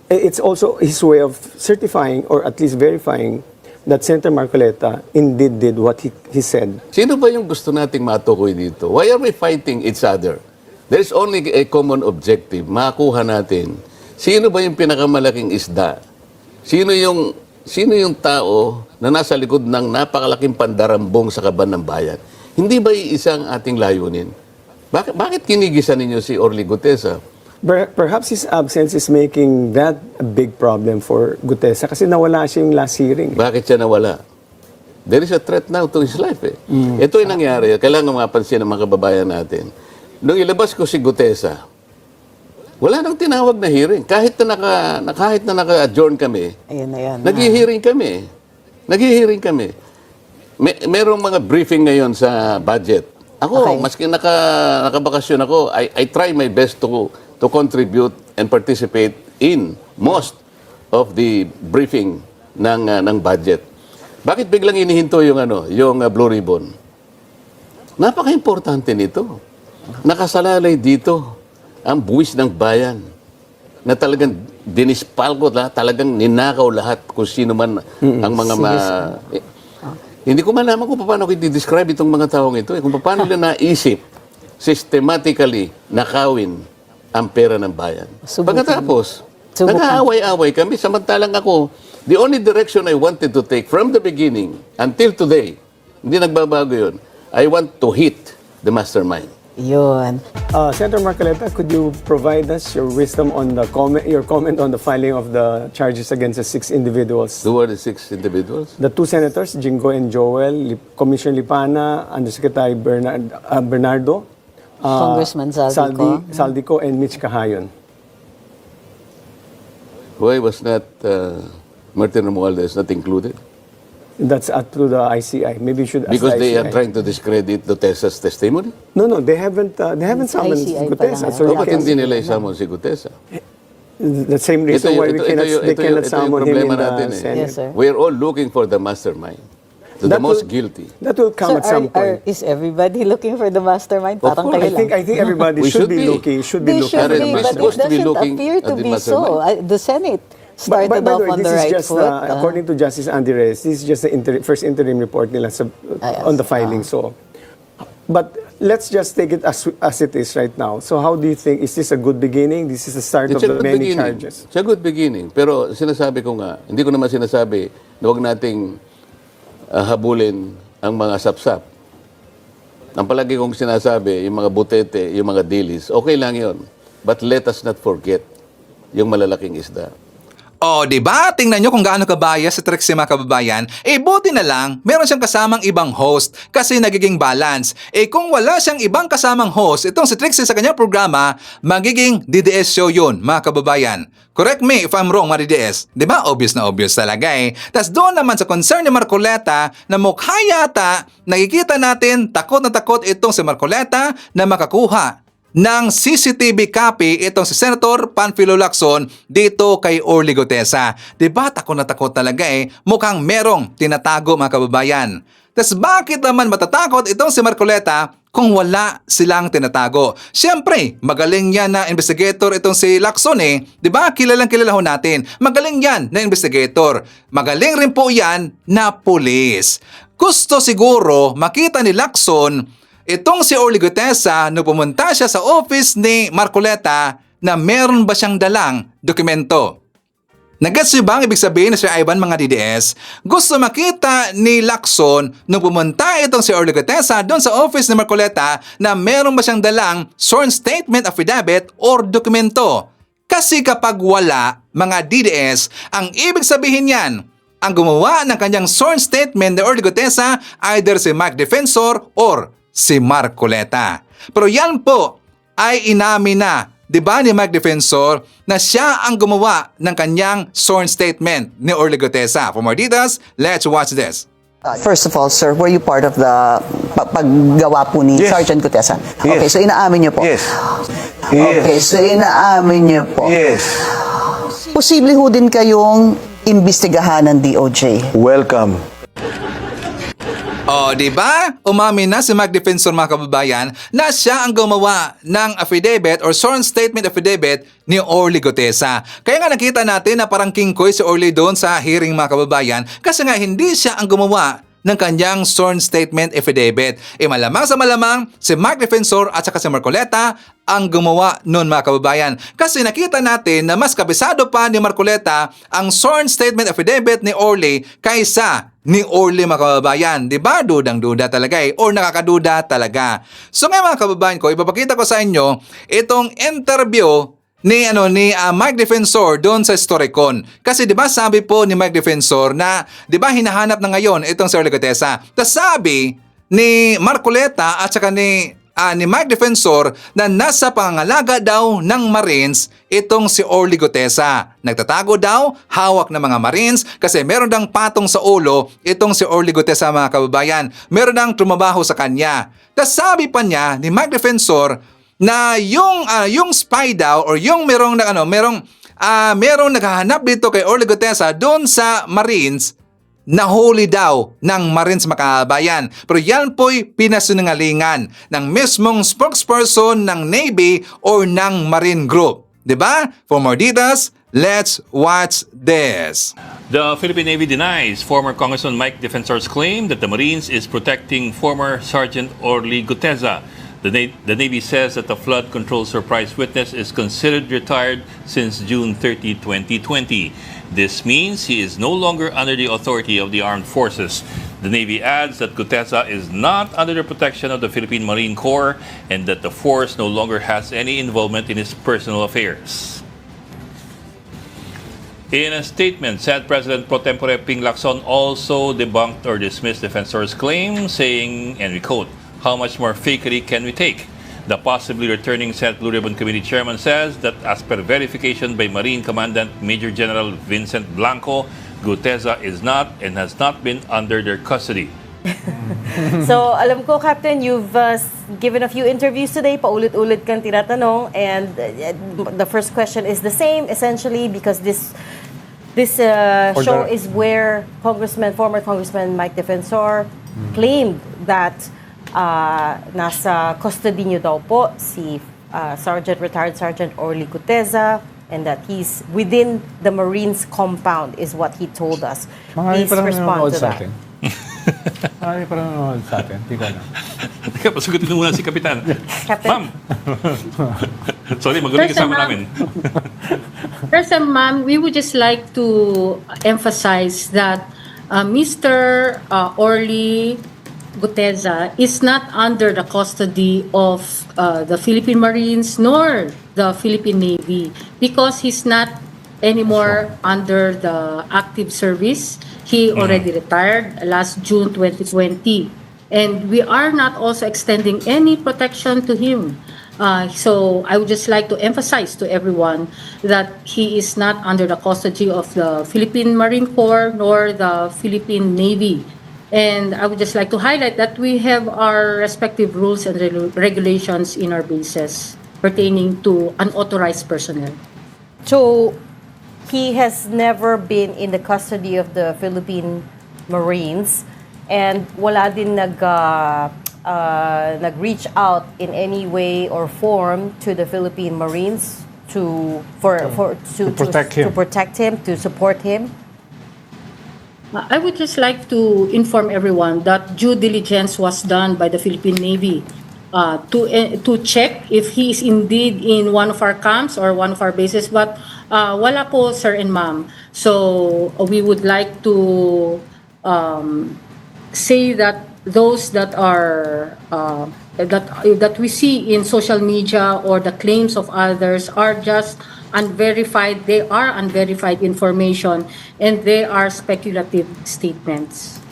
It's also his way of certifying or at least verifying that Senator Marcoleta indeed did what he said. Sino ba yung gusto nating matukoy dito? Why are we fighting each other? There's only a common objective. Makuha natin. Sino ba yung pinakamalaking isda? Sino yung tao na nasa likod ng napakalaking pandarambong sa kaban ng bayan? Hindi ba isang ating layunin? Bakit kinigisan ninyo si Orly Gutesa? Perhaps his absence is making that a big problem for Gutesa kasi nawala siya yung last hearing. Bakit siya nawala? There is a threat now to his life eh. Ito yung nangyari, kailangan mapansin ng mga kababayan natin. Nung ilabas ko si Gutesa, wala nang tinawag na hearing. Kahit na naka-adjourn kami, Ayan na yan. nag-hearing kami. Merong mga briefing ngayon sa budget. Ako, maski nakabakasyon ako, I try my best to contribute and participate in most of the briefing ng budget. Bakit biglang inihinto yung Blue Ribbon? Napaka-importante nito. Nakasalalay dito ang buwis ng bayan na talagang dinispalko, talagang ninakaw lahat kung sino man ang mga hindi ko malaman kung paano ko i-describe itong mga taong ito. Kung paano nila naisip systematically nakawin ang pera ng bayan. Pagkatapos, nag-aaway-away kami. Samantalang ako, the only direction I wanted to take from the beginning until today, hindi nagbabago yun, I want to hit the mastermind. Yun. Senator Marcoleta, could you provide us your wisdom on your comment on the filing of the charges against the 6 individuals? Who are the 6 individuals? The 2 senators, Jingo and Joel, Commissioner Lipana, Undersecretary Bernardo, Congressman Saldico. Saldico, and Mitch Cahayon. Why was not Martin Romualdez not included? That's up to the ICI. Maybe you should ask Because the they are ICI. trying to discredit Gutesa's testimony? No, they haven't summoned ICI pa Gutesa. lang. So you Bakit can, hindi nila isama si Gutesa? the same reason why they cannot summon him in the Senate. Yes, sir. We are all looking for the mastermind, the most guilty. That will come at some point. Is everybody looking for the mastermind? Of Parang course. kayo I think everybody We should should be be. looking. Should They be should looking. We're be, but supposed it to be doesn't looking appear at to the be so. mastermind. The Senate By started the off way, on this the is right just foot. according to Justice Andy Reyes, this is just the first interim report nila on the filing. So, but let's just take it as it is right now. So, how do you think? Is this a good beginning? This is the start It's of a the good many beginning. charges. It's a good beginning. Pero sinasabi ko nga, hindi ko naman sinasabi na huwag nating habulin ang mga sapsap. Ang palagi kong sinasabi, yung mga butete, yung mga dilis, okay lang yon. But let us not forget yung malalaking isda. O, di ba? Tingnan nyo kung gaano kabaya si Trixie mga kababayan. Buti na lang, meron siyang kasamang ibang host kasi nagiging balance. Kung wala siyang ibang kasamang host, itong si Trixie sa kanyang programa, magiging DDS show yun, mga kababayan. Correct me if I'm wrong, mga DDS. Di ba? Obvious na obvious talaga Tas doon naman sa concern ni Marcoleta na mukha yata, nakikita natin takot na takot itong si Marcoleta na makakuha ng CCTV copy itong si Senator Panfilo Lacson dito kay Orly Gutesa. Diba takot na takot talaga mukhang merong tinatago mga kababayan. Tas bakit naman matatakot itong si Marcoleta kung wala silang tinatago? Siyempre, magaling yan na investigator itong si Lacson Diba? Kilalang kilala ho natin. Magaling yan na investigator. Magaling rin po yan na pulis. Gusto siguro makita ni Lacson itong si Orly Gutesa nung pumunta siya sa office ni Marcoleta na meron ba siyang dalang dokumento. Nagets niyo ba ang ibig sabihin ni Sir Ivan mga DDS? Gusto makita ni Lacson nung pumunta itong si Orly Gutesa doon sa office ni Marcoleta na meron ba siyang dalang sworn statement affidavit or dokumento. Kasi kapag wala mga DDS, ang ibig sabihin yan, ang gumawa ng kanyang sworn statement ni Orly Gutesa either si Mike Defensor or si Marcoleta. Pero yan po ay inamin na, di ba ni Mike Defensor, na siya ang gumawa ng kanyang sworn statement ni Orly Gutesa. For more details, let's watch this. First of all, sir, were you part of the paggawa po ni Sergeant Gutesa? Okay, so inaamin niyo po? Yes. Okay, so inaamin niyo po? Yes. Posible ho din kayong imbestigahan ng DOJ. Welcome. O, di ba? Umamin na si Mike Defensor mga kababayan na siya ang gumawa ng affidavit or sworn statement affidavit ni Orly Gutesa. Kaya nga nakita natin na parang kingkoy si Orly doon sa hearing mga kababayan kasi nga hindi siya ang gumawa ng kanyang sworn statement affidavit. Malamang sa malamang, si Mike Defensor at saka si Marcoleta ang gumawa nun mga kababayan. Kasi nakita natin na mas kabisado pa ni Marcoleta ang sworn statement affidavit ni Orly kaysa ni Orly mga kababayan. Diba? Dudang-duda talaga or nakakaduda talaga. So ngayon mga kababayan ko, ipapakita ko sa inyo itong interview ni Mike Defensor doon sa Storicon. Kasi 'di ba sabi po ni Mike Defensor na 'di ba hinahanap na ngayon itong si Orly Gutesa. Tapos sabi ni Marcoleta at saka ni Mike Defensor na nasa pangangalaga daw ng Marines itong si Orly Gutesa. Nagtatago daw, hawak ng mga Marines kasi meron dang patong sa ulo itong si Orly Gutesa, mga kababayan. Meron dang trumabaho sa kanya. Tapos sabi pa niya ni Mike Defensor na yung spy daw or yung merong naghahanap dito kay Orly Gutesa doon sa Marines, nahuli daw ng Marines, makabayan. Pero yan po'y pinasinungalingan ng mismong spokesperson ng Navy or ng Marine Group. Diba? For more details, let's watch this. The Philippine Navy denies former Congressman Mike Defensor's claim that the Marines is protecting former Sergeant Orly Gutesa. The Navy says that the flood control surprise witness is considered retired since June 30, 2020. This means he is no longer under the authority of the armed forces. The Navy adds that Gutesa is not under the protection of the Philippine Marine Corps and that the force no longer has any involvement in his personal affairs. In a statement, Senate President Pro Tempore Ping Lacson also debunked or dismissed Defensor's claim, saying, and we quote, "How much more fakery can we take?" The possibly returning Senate Blue Ribbon Committee chairman says that as per verification by Marine Commandant Major General Vincent Blanco, Gutesa is not and has not been under their custody. So, alam ko, Captain, you've given a few interviews today, paulit-ulit kang tinatanong, and the first question is the same, essentially, because this show is where former Congressman Mike Defensor claimed that nasa custody niyo daw po si retired Sergeant Orly Gutesa, and that he's within the Marines compound is what he told us. Please respond to that. Ay, parang nanonood sa atin. Hindi ko alam. Teka, pasugutin mo muna si Kapitan. Captain? Ma'am! Sorry, magulo yung kasama namin. First, ma'am, we would just like to emphasize that Mr. Orly Gutesa is not under the custody of the Philippine Marines nor the Philippine Navy because he's not anymore under the active service. He already retired last June 2020. And we are not also extending any protection to him. So I would just like to emphasize to everyone that he is not under the custody of the Philippine Marine Corps nor the Philippine Navy. And I would just like to highlight that we have our respective rules and regulations in our bases pertaining to unauthorized personnel. So, he has never been in the custody of the Philippine Marines, and wala din nag-reach out in any way or form to the Philippine Marines to protect him, to support him. I would just like to inform everyone that due diligence was done by the Philippine Navy to check if he is indeed in one of our camps or one of our bases, but wala po, sir and ma'am. So we would like to say that those that are that we see in social media or the claims of others are just unverified. They are unverified information and they are speculative statements.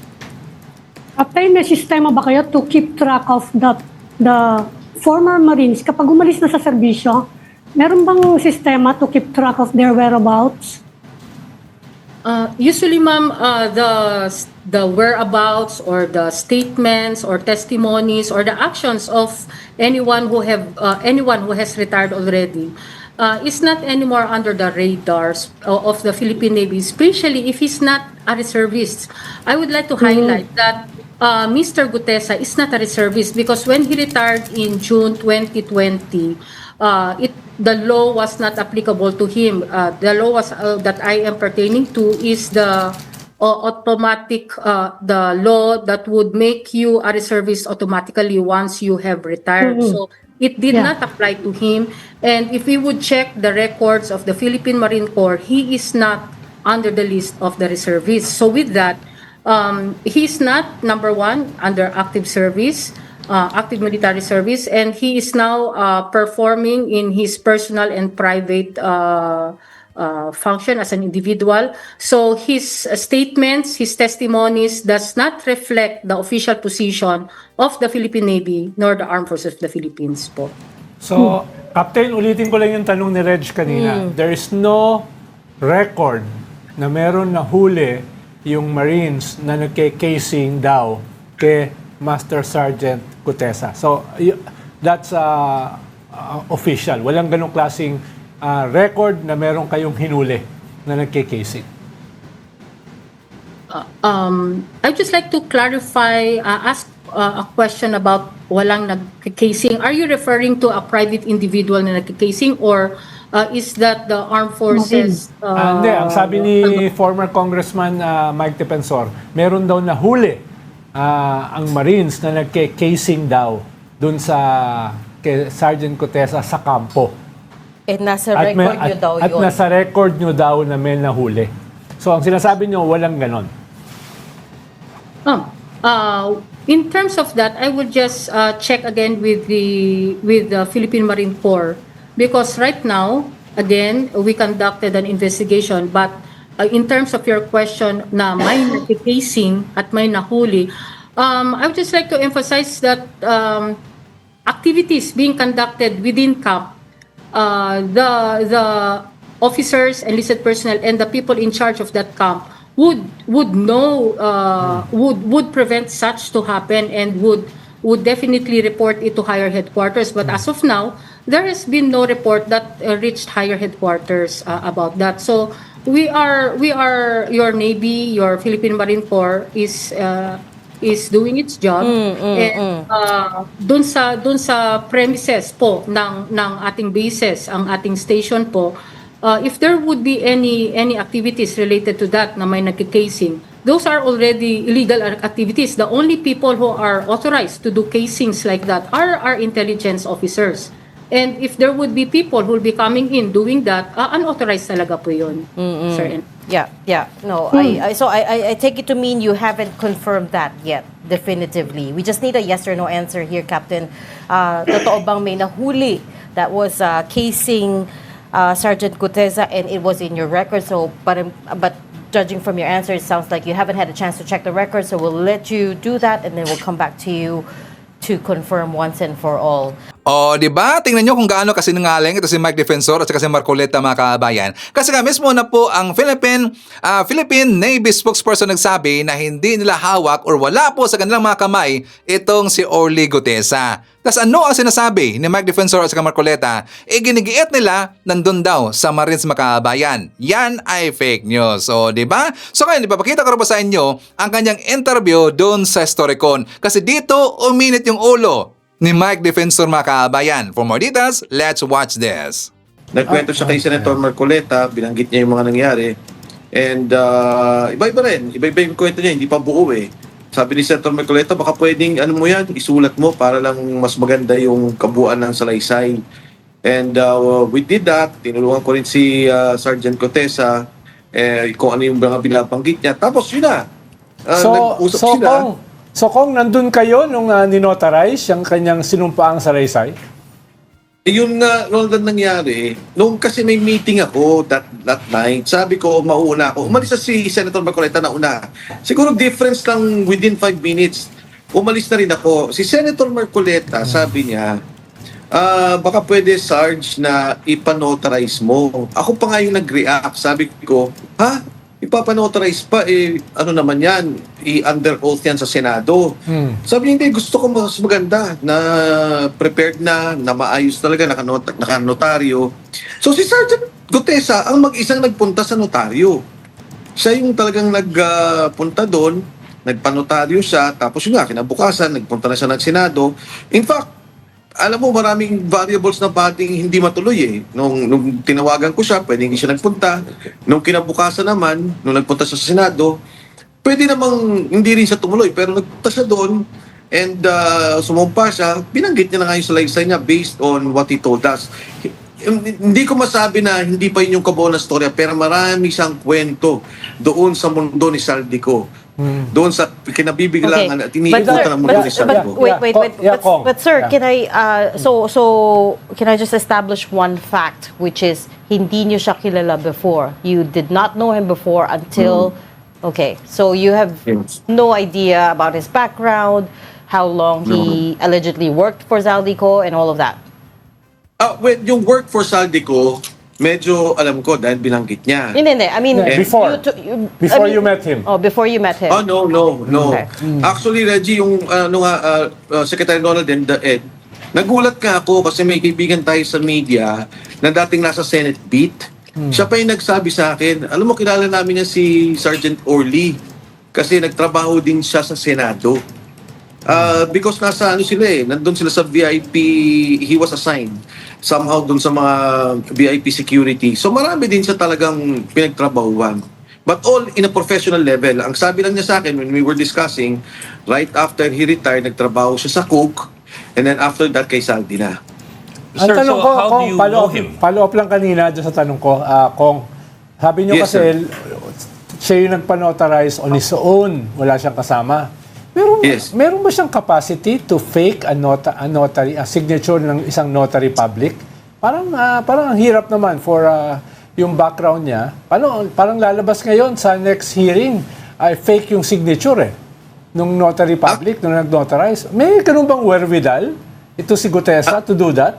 Captain, may sistema ba kayo to keep track of the former Marines kapag umalis na sa serbisyo? Meron bang sistema to keep track of their whereabouts? Usually, ma'am, the whereabouts or the statements or testimonies or the actions of anyone who has retired already is not anymore under the radars of the Philippine Navy, especially if he's not a reservist. I would like to highlight that Mr. Gutesa is not a reservist because when he retired in June 2020, the law was not applicable to him. The law that I am pertaining to is the automatic, the law that would make you a reservist automatically once you have retired. So it did not apply to him. And if we would check the records of the Philippine Marine Corps, he is not under the list of the reservists. So with that, he's not, number one, under active service. active military service, and he is now performing in his personal and private function as an individual. So his statements, his testimonies does not reflect the official position of the Philippine Navy nor the Armed Forces of the Philippines po. So, Captain, ulitin ko lang yung tanong ni Reg kanina. There is no record na meron na huli yung Marines na nagke-casing daw kay Master Sergeant Gutesa. So, that's official. Walang ganong klaseng record na meron kayong hinuli na nagke-casing. I'd just like to clarify, ask a question about walang nagke-casing. Are you referring to a private individual na nagke-casing, or is that the armed forces? Hindi, ang sabi ni former Congressman Mike Defensor, meron daw nahuli ang Marines na nagke-casing daw dun sa kay Sergeant Gutesa sa kampo. Nasa record nyo daw yun. At nasa record nyo daw na may nahuli. So, ang sinasabi nyo, walang ganon. In terms of that, I would just check again with the Philippine Marine Corps, because right now, again, we conducted an investigation, but in terms of your question na may casing at may nahuli, I would just like to emphasize that activities being conducted within camp, the officers, enlisted personnel, and the people in charge of that camp would know, would prevent such to happen, and would definitely report it to higher headquarters. But as of now, there has been no report that reached higher headquarters about that. So we are your Navy, your Philippine Marine Corps is doing its job, and dun sa premises po ng ating bases, ang ating station po, if there would be any activities related to that na may nagki-casing, those are already illegal activities. The only people who are authorized to do casings like that are our intelligence officers. And if there would be people who will be coming in doing that, unauthorized talaga po yun, sir. Yeah. No, so I take it to mean you haven't confirmed that yet, definitively. We just need a yes or no answer here, Captain. Totoo bang may nahuli that was casing Sergeant Gutesa, and it was in your record? So, but judging from your answer, it sounds like you haven't had a chance to check the record, so we'll let you do that, and then we'll come back to you to confirm once and for all. O, di ba? Tingnan nyo kung gaano kasinungaling ito si Mike Defensor at saka si Marcoleta, mga kabayan. Kasi nga mismo na po ang Philippine Navy spokesperson nagsabi na hindi nila hawak or wala po sa kanilang mga kamay itong si Orly Gutesa. Tapos ano ang sinasabi ni Mike Defensor at saka Marcoleta? Ginigiit nila nandun daw sa Marines, mga kabayan. Yan ay fake news. O, di ba? So ngayon, ipapakita ko rin po sa inyo ang kanyang interview doon sa Storycon. Kasi dito, uminit yung ulo ni Mike Defensor, mga kabayan. For more details, let's watch this. Nagkwento siya kay Senator Marcoleta, binanggit niya yung mga nangyari. And iba-iba rin. Iba-iba yung kwento niya, hindi pa buo eh. Sabi ni Senator Marcoleta, baka pwedeng, ano mo yan, isulat mo para lang mas maganda yung kabuuan ng salaysay. And we did that. Tinulungan ko rin si Sergeant Gutesa, kung ano yung mga binabanggit niya. Tapos yun na. Nag-usap sila. So kung nandun kayo nung ninotarize yung kanyang sinumpaang salaysay? Yun nga, Roldan, nangyari. Nung kasi may meeting ako that night, sabi ko, mauuna ako. Umalis na si Senator Marcoleta na una. Siguro difference lang within 5 minutes. Umalis na rin ako. Si Senator Marcoleta, sabi niya, baka pwede, Sarge, na ipanotarize mo. Ako pa nga yung nag-react. Sabi ko, ha? Ipapanotarize pa, ano naman yan, i-under oath yan sa Senado. Sabi niya, hindi, gusto ko mas maganda na prepared na maayos talaga, nakanotaryo. So si Sergeant Gutesa ang mag-isang nagpunta sa notaryo. Siya yung talagang nagpunta doon, nagpanotaryo siya, tapos yun nga, kinabukasan, nagpunta na siya ng Senado. In fact, alam mo, maraming variables na pating hindi matuloy eh. Nung tinawagan ko siya, pwede hindi siya nagpunta. Nung kinabukasan naman, nung nagpunta siya sa Senado, pwede namang hindi rin siya tumuloy. Pero nagpunta siya doon and sumumpa siya. Binanggit niya na nga yung salaysay niya based on what he told us. Hindi ko masabi na hindi pa yun yung kabuo na storya, pero marami siyang kwento doon sa mundo ni Saldico. doon sa kinabibiglangan at iniikutan ng mundo ni Saldico. But sir, can I so can I just establish one fact, which is hindi niyo siya kilala before. You did not know him before until okay. So you have no idea about his background, how long he allegedly worked for Zaldico and all of that. Well, yung work for Saldico, medyo alam ko dahil binanggit niya. Hindi. I mean, Before you met him. Oh, before you met him. Oh, no. Okay. Actually, Reggie, yung Secretary Donald and the Ed, nagulat ka ako kasi may kaibigan tayo sa media na dating nasa Senate beat. Siya pa yung nagsabi sa akin, alam mo, kilala namin niya si Sergeant Orly kasi nagtrabaho din siya sa Senado. Because nasa nandun sila sa VIP, he was assigned somehow dun sa mga VIP security. So marami din siya talagang pinagtrabahuan. But all in a professional level. Ang sabi lang niya sa akin when we were discussing, right after he retired, nagtrabaho siya sa Coke, and then after that kay Saldi na. Ang Sir, tanong so ko, how Kong, do you know him? follow up lang kanina dyan sa tanong ko, Kong. Sabi niyo Yes, kasi siya yung nagpa-notarize on his own. Wala siyang kasama. Pero meron ba siyang capacity to fake a signature ng isang notary public? Parang ang hirap naman for yung background niya. Parang lalabas ngayon sa next hearing ay fake yung signature nung notary public, nung nag-notarize. May ganun bang wherewithal ito si Gutesa to do that?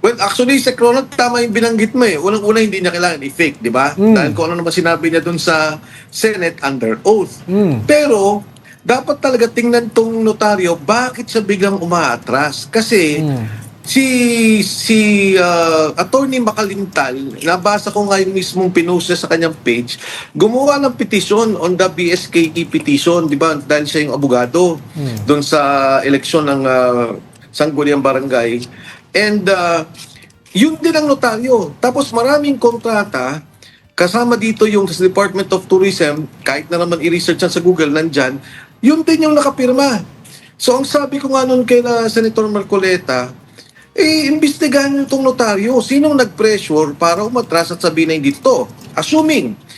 Well, actually, sa Ronald, tama yung binanggit mo Unang-una, hindi niya kailangan i-fake, di ba? Dahil kung ano naman sinabi niya dun sa Senate under oath. Pero, dapat talaga tingnan tong notaryo, bakit siya biglang umaatras? Kasi, si Attorney Makalintal, nabasa ko nga yung mismong pinost sa kanyang page, gumawa ng petition on the BSKE petition, di ba? Dahil siya yung abogado doon sa eleksyon ng Sangguniang Barangay. And yun din ang notaryo. Tapos maraming kontrata, kasama dito yung sa Department of Tourism, kahit na naman i-research yan sa Google, nandyan, yun din yung nakapirma. So ang sabi ko nga nun kay Senator Marcoleta, imbestigahan nyo itong notaryo. Sinong nag-pressure para umatras at sabihin na hindi ito? Assuming.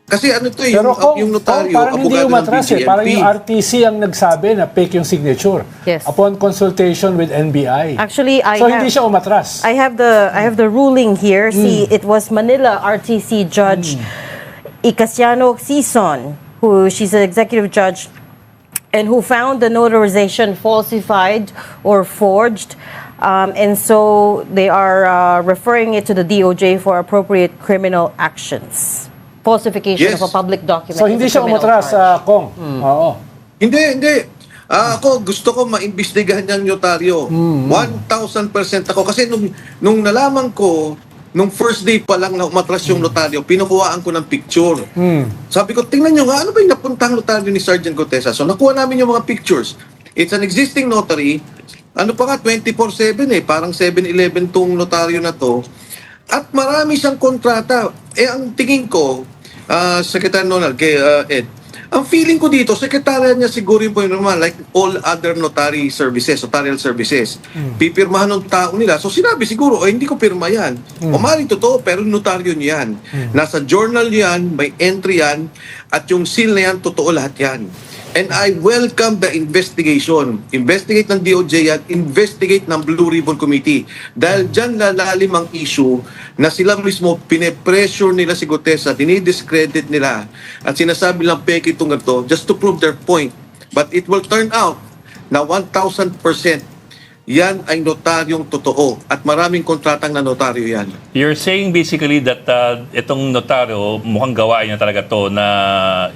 Kasi Pero yung notaryo, parang hindi abogado ng umatras BGMP. Parang yung RTC ang nagsabi na fake yung signature. Yes. Upon consultation with NBI. Actually, hindi siya umatras. I have the ruling here. See, it was Manila RTC Judge Icasiano Sison, she's an executive judge, and who found the notarization falsified or forged. And so they are referring it to the DOJ for appropriate criminal actions. Falsification of a public document. So hindi is a siya criminal umatras, charge. Kong. Oo. Hindi. Ako, gusto ko maimbestigahan niyang notaryo. 1,000% ako. Kasi nung nalaman ko, nung first day pa lang na umatras yung notaryo, pinukuhaan ko ng picture. Sabi ko, tingnan nyo nga, ano ba yung napuntang notaryo ni Sergeant Gutesa? So nakuha namin yung mga pictures. It's an existing notary. Ano pa nga, 24/7 parang 7-Eleven tong notaryo na to. At marami siyang kontrata. Ang tingin ko, Secretary Donald, kay Ed, ang feeling ko dito, sekretarya niya siguro yung naman, like all other notary services, notarial services. Pipirmahan ng tao nila. So sinabi siguro, hindi ko pirma yan. O maaaring totoo, pero notaryo niya yan. Nasa journal yan, may entry yan, at yung seal na yan, totoo lahat yan. And I welcome the investigation. Investigate ng DOJ at investigate ng Blue Ribbon Committee. Dahil dyan lalalim ang issue na sila mismo pine-pressure nila si Gutesa, dinidiscredit nila at sinasabi lang peke itong ito just to prove their point. But it will turn out na 1,000% yan ay notaryong totoo at maraming kontratang na notaryo yan. You're saying basically that itong notaryo, mukhang gawain niya talaga to na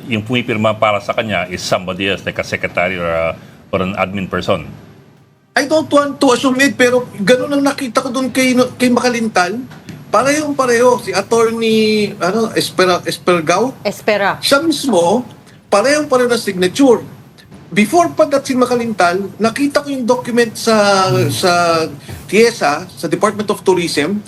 yung pumipirma para sa kanya is somebody else, like a secretary or an admin person. I don't want to assume it, pero ganun ang nakita ko doon kay Makalintal. Parehong-pareho. Si Attorney Espergao. Espera. Siya mismo, parehong-pareho na signature. Before pa si Makalintal, nakita ko yung document sa TIESA, sa Department of Tourism,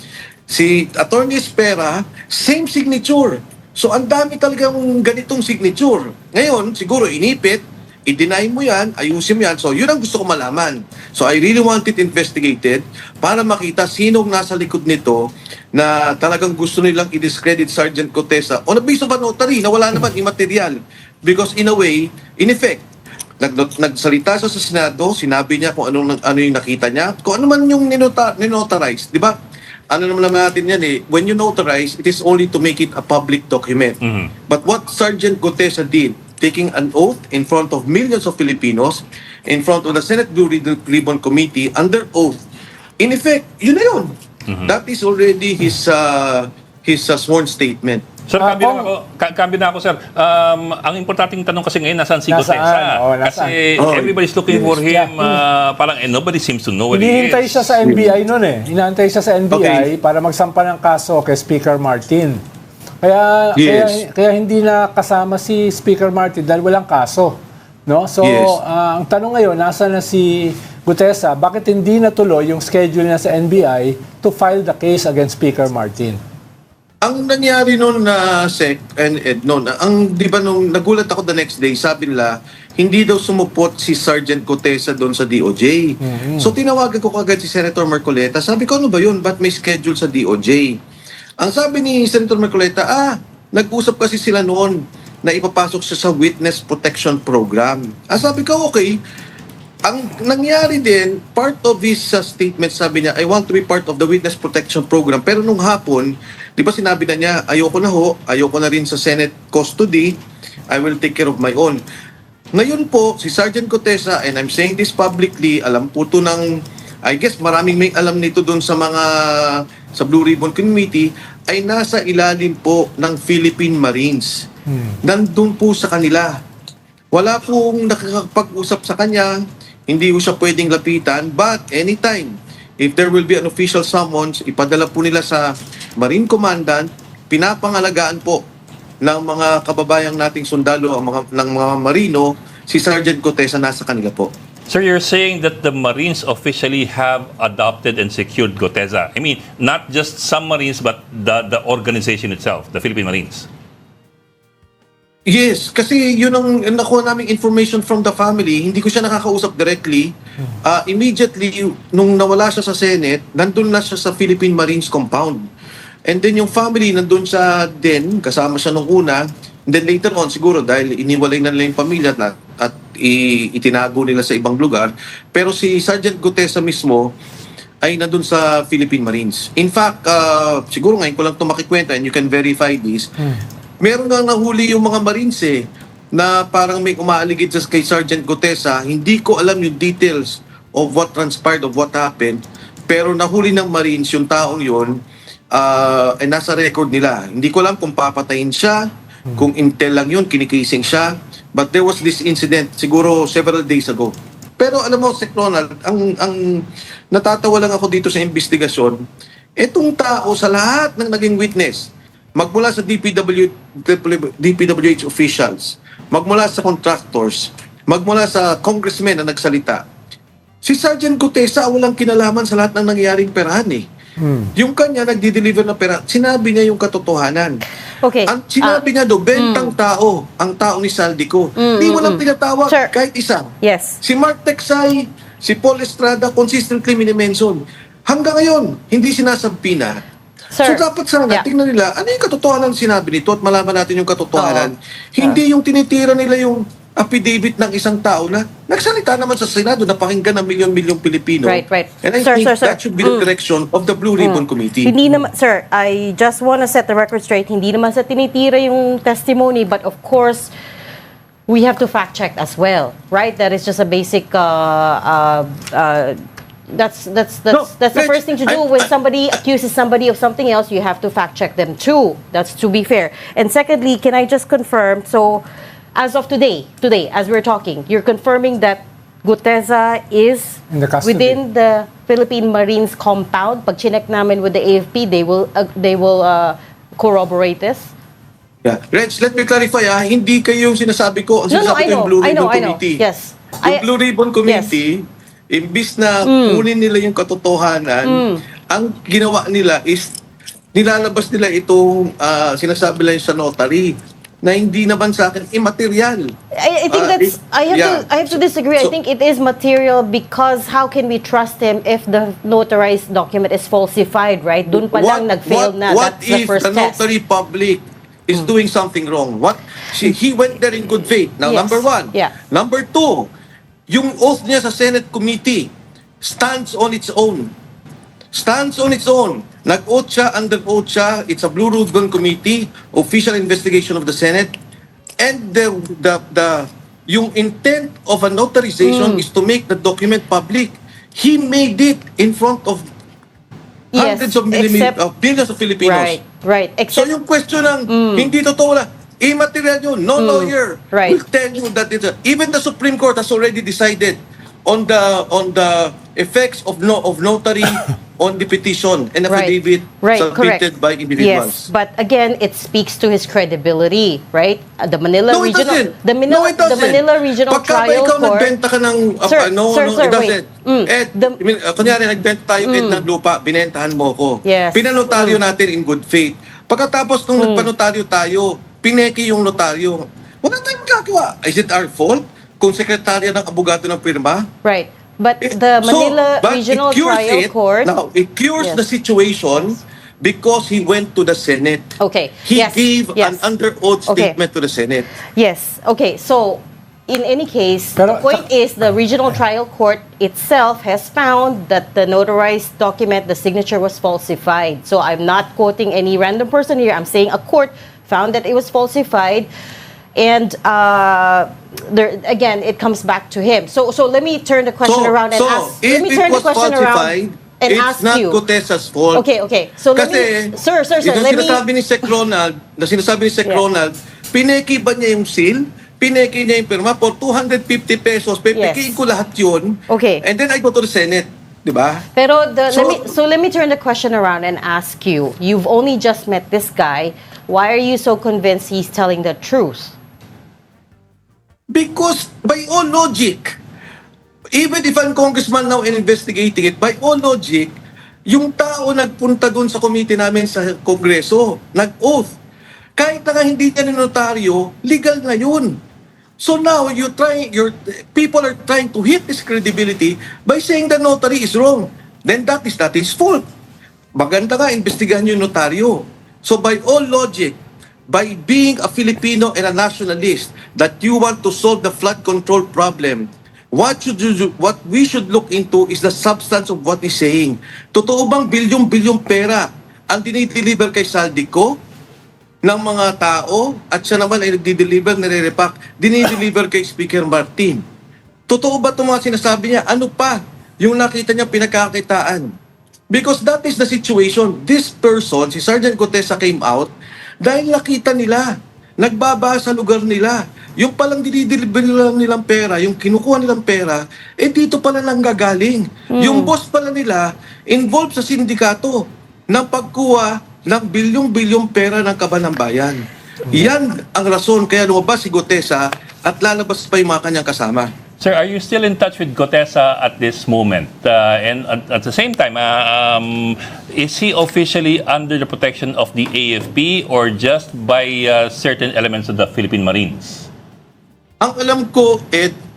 si Attorney Espera, same signature. So ang dami talagang ganitong signature. Ngayon, siguro inipit, i-deny mo yan, ayusin mo yan. So yun ang gusto ko malaman. So I really want it investigated para makita sinong nasa likod nito na talagang gusto nilang i-discredit Sergeant Gutesa on a base of a notary na wala naman immaterial. Because in a way, in effect, nagsalita siya sa Senado, sinabi niya kung ano yung nakita niya, kung ano man yung ninotarize, di ba? Ano naman natin yan eh, when you notarize, it is only to make it a public document. But what Sergeant Gutesa did, taking an oath in front of millions of Filipinos, in front of the Senate Blue Ribbon Committee, under oath, in effect, yun na yun. That is already his sworn statement. Sir, kambi na ako, sir. Ang importanteng tanong kasi ngayon, nasaan si Gutesa? Kasi everybody's looking for him, parang nobody seems to know where he is. Hinihintay siya sa NBI noon eh. Inaantay siya sa NBI para magsampa ng kaso kay Speaker Martin. Kaya hindi na kasama si Speaker Martin dahil walang kaso. No? So, ang tanong ngayon, nasa na si Gutesa, bakit hindi natuloy yung schedule niya sa NBI to file the case against Speaker Martin? Ang nangyari noon na Sec and Ed noon, di ba nung nagulat ako the next day, sabi nila, hindi daw sumupot si Sergeant Gutesa doon sa DOJ. So tinawagan ko kagad si Senator Marcoleta, sabi ko, ano ba yun? Ba't may schedule sa DOJ? Ang sabi ni Senator Marcoleta, nag-usap kasi sila noon na ipapasok siya sa Witness Protection Program. Sabi ko, okay. Ang nangyari din, part of his statement, sabi niya, I want to be part of the Witness Protection Program. Pero nung hapon, di ba sinabi na niya, ayoko na rin sa Senate custody, I will take care of my own. Ngayon po, si Sergeant Gutesa, and I'm saying this publicly, alam po to ng, I guess maraming may alam nito doon sa Blue Ribbon Committee, ay nasa ilalim po ng Philippine Marines. Nandun po sa kanila. Wala pong nakakapag-usap sa kanya, hindi ko siya pwedeng lapitan, but anytime, if there will be an official summons, ipadala po nila sa Marine Commandant, pinapangalagaan po ng mga kababayang nating sundalo, ng mga Marino, si Sergeant Gutesa nasa kanila po. Sir, you're saying that the Marines officially have adopted and secured Gutesa. I mean, not just some Marines, but the organization itself, the Philippine Marines. Yes, kasi yun ang nakuha naming information from the family. Hindi ko siya nakakausap directly. Immediately, nung nawala siya sa Senate, nandun na siya sa Philippine Marines compound. And then yung family, nandun siya din, kasama siya nung una. And then later on, siguro dahil iniwalay na nila yung pamilya at itinago nila sa ibang lugar. Pero si Sergeant Gutesa mismo ay nandun sa Philippine Marines. In fact, siguro ngayon ko lang ito makikwenta and you can verify this. Meron nga nahuli yung mga Marines na parang may umaaligid kay Sergeant Gutesa. Hindi ko alam yung details of what transpired, of what happened. Pero nahuli ng Marines yung taong yun ay nasa record nila. Hindi ko alam kung papatayin siya, kung intel lang yun, kinikising siya. But there was this incident siguro several days ago. Pero alam mo, Sec Ronald, ang natatawa lang ako dito sa investigasyon, etong tao sa lahat ng naging witness, magmula sa DPWH officials, magmula sa contractors, magmula sa congressmen na nagsalita, si Sergeant Gutesa walang kinalaman sa lahat ng nangyayaring perahan eh. Yung kanya nagdi-deliver ng pera, sinabi niya yung katotohanan. Okay. Ang sinabi niya do, bentang tao, ang tao ni Saldico. Di walang tinatawag kahit isa. Yes. Si Mark Texay, si Paul Estrada, consistently minimension. Hanggang ngayon, hindi sinasabi na. So dapat sana, tingnan nila, ano yung katotohanan sinabi nito at malaman natin yung katotohanan. Hindi yung tinitira nila yung affidavit ng isang tao na nagsalita naman sa Senado na pakinggan ng milyon-milyong Pilipino. Right. And I think that should be the direction of the Blue Ribbon Committee. Hindi naman, sir, I just want to set the record straight. Hindi naman sa tinitira yung testimony, but of course, we have to fact check as well, right? That is just a basic that's the first thing to do when somebody accuses somebody of something else. You have to fact check them too. That's to be fair. And secondly, can I just confirm? So, as of today, as we're talking, you're confirming that Gutesa is within the Philippine Marines compound. Pag chinek namin with the AFP, they will corroborate this. Yeah, Reg, let me clarify hindi kayo yung sinasabi ko. Ang sinasabi ko yung Blue Ribbon Committee. Yes. Yung Blue Ribbon Committee, imbis na kunin nila yung katotohanan, ang ginawa nila is nilalabas nila itong sinasabi lang sa notary na hindi naman sa akin immaterial. I think that's I have to disagree. I think it is material because how can we trust him if the notarized document is falsified, right? Doon pa lang nag-fail na. What That's the if first the test. notary public is doing something wrong. He went there in good faith. Now, Yes. number one. Yeah. Number two, yung oath niya sa Senate committee stands on its own. Stands on its own. Nag-oath siya, under oath siya. It's a Blue Ribbon Committee, official investigation of the Senate. And yung intent of a notarization is to make the document public. He made it in front of Yes, hundreds of billions of Filipinos. Right. So yung question ng hindi totoo lang, immaterial yun. No lawyer Right. will tell you that even the Supreme Court has already decided on the effects of notary on the petition and affidavit submitted by individuals. Yes, but again, it speaks to his credibility, right? The Manila No, it Regional, doesn't. the No, it doesn't. the Manila Regional Pagka ba Trial ikaw Court. nagbenta ka ng Sir, it doesn't. wait. Kunyari, nagbenta tayo ng lupa, binentahan mo ko. Yes. Pinanotaryo natin in good faith. Pagkatapos nung nagpanotaryo tayo, pineki yung notaryo. Wala tayong magagawa. Is it our fault kung sekretarya ng abogado ng pirma? Right. But the Manila Regional Trial Court. Now, it cures Yes. the situation because he went to the Senate. Okay. He Yes. gave Yes. an under oath Okay. statement to the Senate. Yes. Okay. So, in any case, Pero- the point is the Regional Trial Court itself has found that the notarized document, the signature was falsified. So, I'm not quoting any random person here. I'm saying a court found that it was falsified. And there again, it comes back to him. So let me turn the question around and ask. if Let me it turn the was question falsified, around and it's ask not you. Cotesa's fault. Okay. So let Kasi, me, sir. yung Let me. sinasabi ni Sec Ronald, Ronald, pineki ba niya yung seal? Pineki niya yung pirma for 250 pesos. Pepekiin ko lahat yun. Okay. And then I go to the Senate. Diba? Pero So- let me turn the question around and ask you. You've only just met this guy. Why are you so convinced he's telling the truth? Because by all logic, even if I'm congressman now and investigating it, by all logic, yung tao nagpunta dun sa committee namin sa Kongreso, nag-oath. Kahit na nga hindi niya notaryo, legal na yun. So now, people are trying to hit his credibility by saying the notary is wrong. Then that is not his fault. Maganda nga, investigahan yung notaryo. So by all logic, by being a Filipino and a nationalist, that you want to solve the flood control problem, what we should look into is the substance of what he's saying. Totoo bang bilyong-bilyong pera ang dinideliver kay Saldico ng mga tao at siya naman ay nagdi-deliver, nire-repack, dinideliver kay Speaker Martin? Totoo ba itong mga sinasabi niya? Ano pa yung nakita niya pinagkakitaan? Because that is the situation. This person, si Sergeant Gutesa, came out dahil nakita nila, nagbaba sa lugar nila. Yung palang dinideliver nilang pera, yung kinukuha nilang pera, dito pala nang gagaling. Yung boss pala nila, involved sa sindikato ng pagkuha ng bilyong-bilyong pera ng kaban ng bayan. Yan ang rason kaya lumabas si Gutesa at lalabas pa yung mga kanyang kasama. Sir, are you still in touch with Gutesa at this moment? And at the same time, is he officially under the protection of the AFP or just by certain elements of the Philippine Marines? Ang alam ko,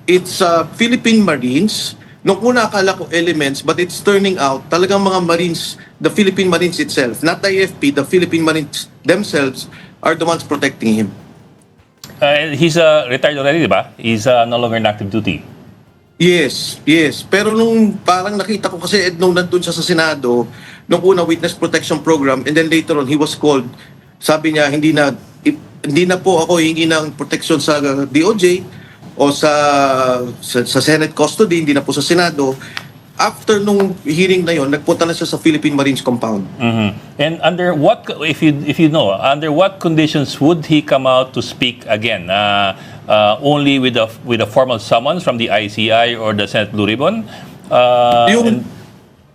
it's Philippine Marines. Nung una akala ko elements, but it's turning out talagang mga Marines, the Philippine Marines itself, not the AFP, the Philippine Marines themselves are the ones protecting him. He's retired already, di ba? He's no longer in active duty. Yes. Pero nung parang nakita ko kasi nung nandun siya sa Senado, nung una Witness Protection Program, and then later on he was called, sabi niya hindi na po ako hingi ng protection sa DOJ o sa Senate custody, hindi na po sa Senado. After nung hearing na yon, nagpunta na siya sa Philippine Marines compound. And under what, if you know, under what conditions would he come out to speak again? Only with a formal summons from the ICI or the Senate Blue Ribbon?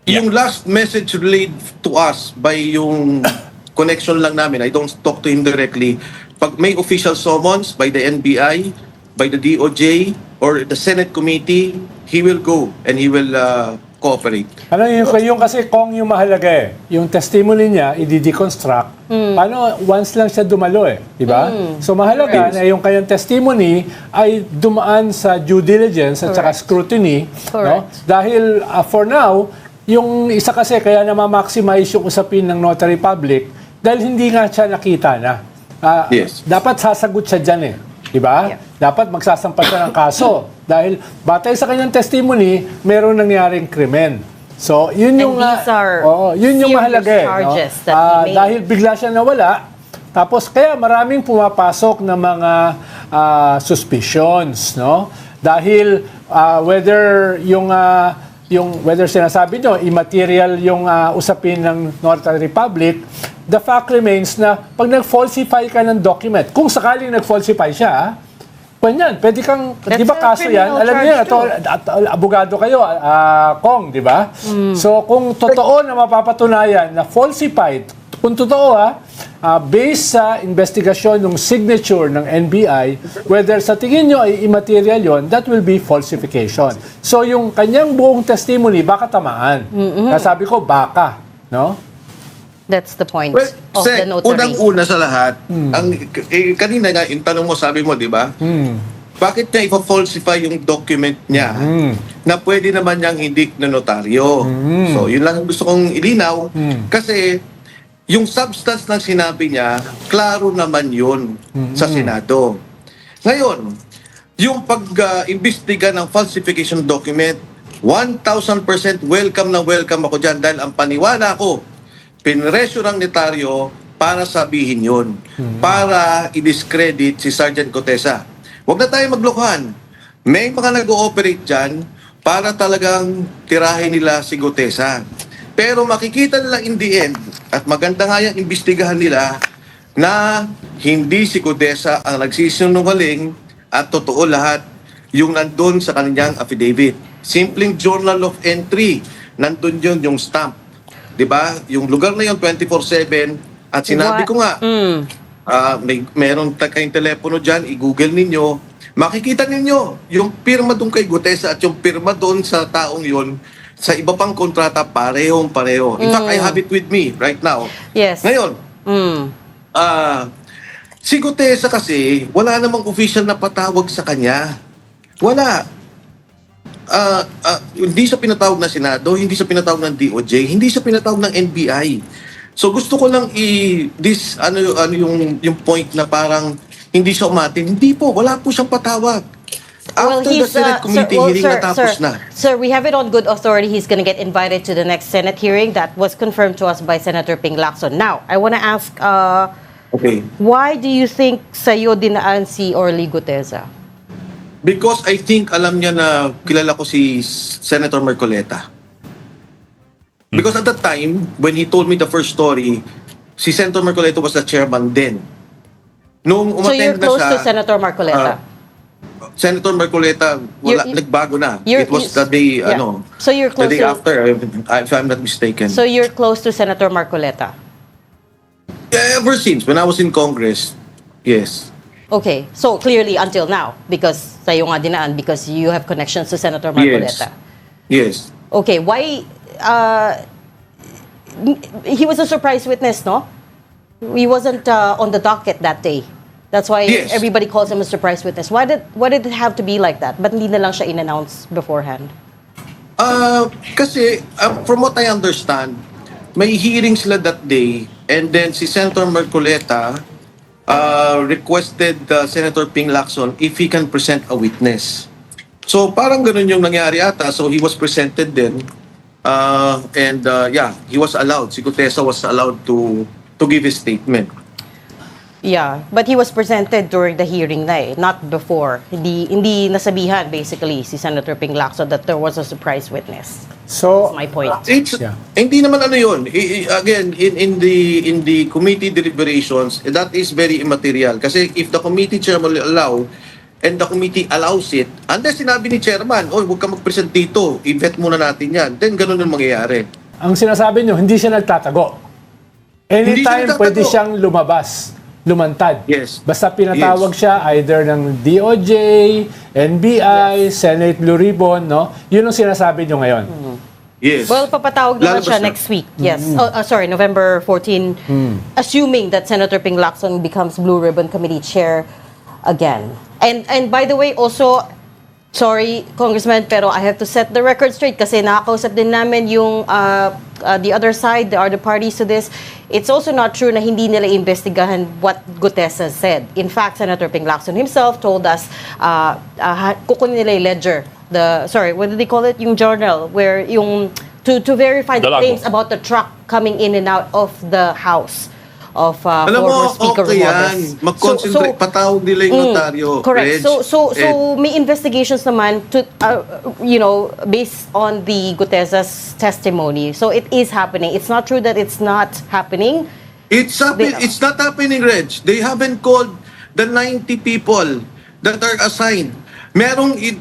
Yung last message relayed to us by yung connection lang namin, I don't talk to him directly. Pag may official summons by the NBI, by the DOJ, or the Senate committee, he will go and he will cooperate. Ano yung kasi kung yung mahalaga yung testimony niya i-deconstruct. Paano once lang siya dumalo di ba? So mahalaga na yung kanyang testimony ay dumaan sa due diligence at saka scrutiny, no? Dahil for now, yung isa kasi kaya na ma-maximize yung usapin ng notary public dahil hindi nga siya nakita na. dapat sasagot siya dyan eh. Diba? Dapat magsasampa siya ng kaso. Dahil batay sa kanyang testimony, meron nangyaring krimen. So, yun yung yun yung mahalaga eh, no? Dahil bigla siya nawala, tapos kaya maraming pumapasok na mga suspicions, no? Dahil whether whether sinasabi nyo immaterial yung usapin ng Northern Republic, the fact remains na pag nag-falsify ka ng document, kung sakaling nag-falsify siya, pwede kang, di ba kaso yan? Alam niyo yan, abogado kayo, Kong, di ba? So kung totoo na mapapatunayan na falsified, kung totoo based sa investigasyon ng signature ng NBI, whether sa tingin nyo ay immaterial yon, that will be falsification. So yung kanyang buong testimony, baka tamaan. Kaya sabi ko, baka. No? That's the point Well, of the notary. unang-una sa lahat, kanina nga, yung tanong mo, sabi mo, di ba? Bakit niya ipa-falsify yung document niya na pwede naman niyang hindi na notaryo? So, yun lang ang gusto kong ilinaw. Kasi, yung substance ng sinabi niya, klaro naman yun sa Senado. Ngayon, yung pag-imbestiga ng falsification document, 1,000% welcome na welcome ako dyan dahil ang paniwala ko, pinresyo ng notaryo para sabihin yun, para i-discredit si Sergeant Gutesa. Huwag na tayo maglokohan. May mga nag-ooperate dyan para talagang tirahin nila si Gutesa. Pero makikita nila in the end, at maganda nga yung imbestigahan nila, na hindi si Gutesa ang nagsisinungaling at totoo lahat yung nandun sa kanyang affidavit. Simpleng journal of entry, nandun yun yung stamp. Diba? Yung lugar na yun 24/7 at sinabi ko nga, meron kayong telepono dyan, i-google ninyo, makikita ninyo yung pirma doon kay Gutesa at yung pirma doon sa taong yun sa iba pang kontrata, parehong-pareho. In fact, I have it with me right now. Yes. Ngayon, si Gutesa kasi, wala namang official na patawag sa kanya. Wala. Hindi siya pinatawag ng Senado, hindi siya pinatawag ng DOJ, hindi siya pinatawag ng NBI. So gusto ko lang yung point na parang hindi siya umatin. Hindi po, wala po siyang patawag. After the Senate committee hearing natapos na. Sir, we have it on good authority. He's going to get invited to the next Senate hearing. That was confirmed to us by Senator Ping Lacson. Now, I want to ask, why do you think sa'yo dinaan si Orly Gutesa? Because I think alam niya na kilala ko si Senator Marcoleta. Because at that time, when he told me the first story, si Senator Marcoleta was the chairman then. Nung So you're umattend na close siya, to Senator Marcoleta? Senator Marcoleta, nagbago na. It was the day, So you're the close day to, after, if I'm not mistaken. So you're close to Senator Marcoleta? Ever since, when I was in Congress, yes. Okay, so clearly until now, because sa'yo nga dinaan, because you have connections to Senator Marcoleta. Yes. Okay, why, he was a surprise witness, no? He wasn't on the docket that day. That's why everybody calls him a surprise witness. Why did it have to be like that? Ba't hindi na lang siya in-announce beforehand? Kasi, from what I understand, may hearing sila that day, and then si Senator Marcoleta requested Senator Ping Lacson if he can present a witness. So parang ganun yung nangyari ata. So he was presented then, he was allowed. Si Gutesa was allowed to give his statement. Yeah, but he was presented during the hearing na not before. Hindi nasabihan basically si Senator Ping Lacson that there was a surprise witness. So, that's my point. Hindi naman yun. Again, in the committee deliberations, that is very immaterial. Kasi if the committee chairman will allow, and the committee allows it, unless sinabi ni chairman, huwag ka mag-present dito, i-vet muna natin yan, then ganun yung mangyayari. Ang sinasabi nyo, hindi siya nagtatago. Anytime pwede siyang lumantad. Yes. Basta pinatawag siya either ng DOJ, NBI, Senate Blue Ribbon, no? Yun ang sinasabi nyo ngayon. Yes. Well, papatawag naman siya next week. Yes. November 14. Assuming that Senator Ping Lacson becomes Blue Ribbon Committee Chair again. And by the way, also, Sorry, Congressman, pero I have to set the record straight kasi nakakausap din namin yung the other side, the other parties to this. It's also not true na hindi nila investigahan what Gutesa said. In fact, Senator Ping Lacson himself told us kukunin nila yung ledger. What did they call it? Yung journal where yung to verify the Dalago. claims about the truck coming in and out of the house of Alam former mo, Speaker okay Romualdez. yan. Mag-concentrate, patawag nila yung notaryo. Correct. Reg. So may investigations naman to based on the Gutesa's testimony. So it is happening. It's not true that it's not happening. It's not happening, Reg. They haven't called the 90 people that are assigned. May 7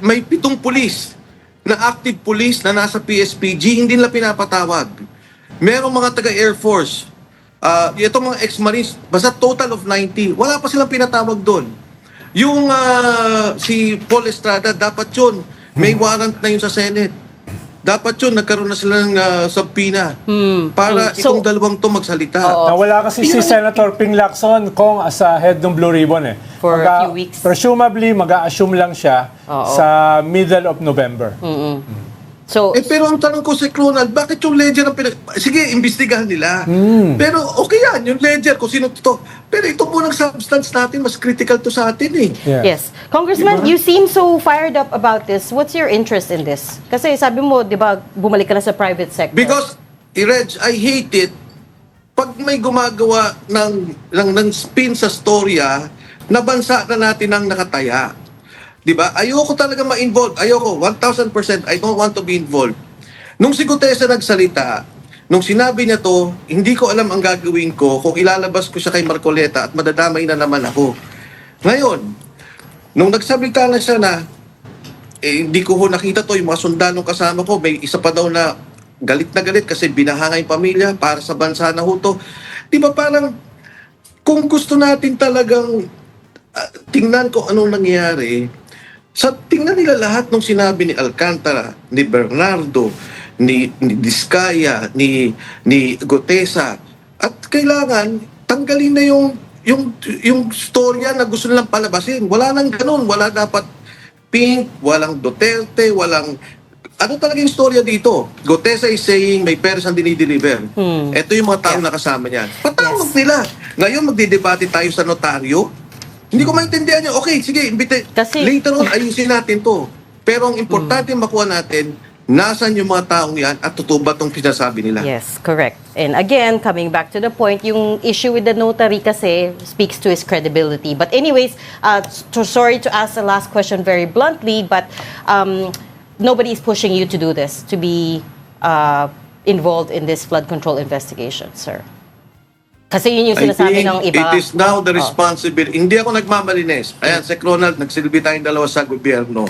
pulis na active police na nasa PSPG, hindi nila pinapatawag. Merong mga taga-Air Force, itong mga ex-Marines, basta total of 90, wala pa silang pinatawag doon. Yung si Paul Estrada, dapat yun, may warrant na yun sa Senate. Dapat yun, nagkaroon na sila ng subpoena para itong dalawang to magsalita. Nawala kasi si Senator Ping Lacson kung as a head ng Blue Ribbon For a few weeks. Presumably, mag-a-assume lang siya sa middle of November. So, pero ang tanong ko si Clonal, bakit yung ledger ang sige, imbestigahan nila. Pero okay yan, yung ledger, kung sino to. Pero ito po ng substance natin, mas critical to sa atin eh. Yes. Congressman, you seem so fired up about this. What's your interest in this? Kasi sabi mo, di ba, bumalik ka na sa private sector. Because, Reg, I hate it pag may gumagawa ng spin sa storya na bansa na natin ang nakataya. Diba? Ayoko talaga ma-involve. Ayoko, 1,000%. I don't want to be involved. Nung si Gutesa nagsalita, nung sinabi niya to, hindi ko alam ang gagawin ko kung ilalabas ko siya kay Marcoleta at madadamay na naman ako. Ngayon, nung nagsalita na siya na, hindi ko nakita to, yung mga sundalong kasama ko, may isa pa daw na galit kasi binahanga yung pamilya para sa bansa na huto. Diba parang, kung gusto natin talagang tingnan ko anong nangyari, tingnan nila lahat nung sinabi ni Alcantara, ni Bernardo, ni Diskaya, ni Gutesa. At kailangan tanggalin na yung storya na gusto nilang palabasin. Wala nang ganun. Wala dapat Pink, walang Duterte, walang... Ano talaga yung storya dito? Gutesa is saying may pera siyang dinideliver. Ito yung mga tao na kasama niyan. Patawag nila. Ngayon magdidebate tayo sa notaryo. Hindi ko maintindihan nyo. Okay, sige, later on, ayusin natin to. Pero ang importante makuha natin, nasan yung mga taong yan at totoo ba itong sinasabi nila? Yes, correct. And again, coming back to the point, yung issue with the notary kasi speaks to his credibility. But anyways, sorry to ask the last question very bluntly, but nobody is pushing you to do this, to be involved in this flood control investigation, sir. Kasi yun yung sinasabi ng iba. It is now the responsibility. Hindi ako nagmamalines. Ayan, si Ronald, nagsilbi tayong dalawa sa gobyerno.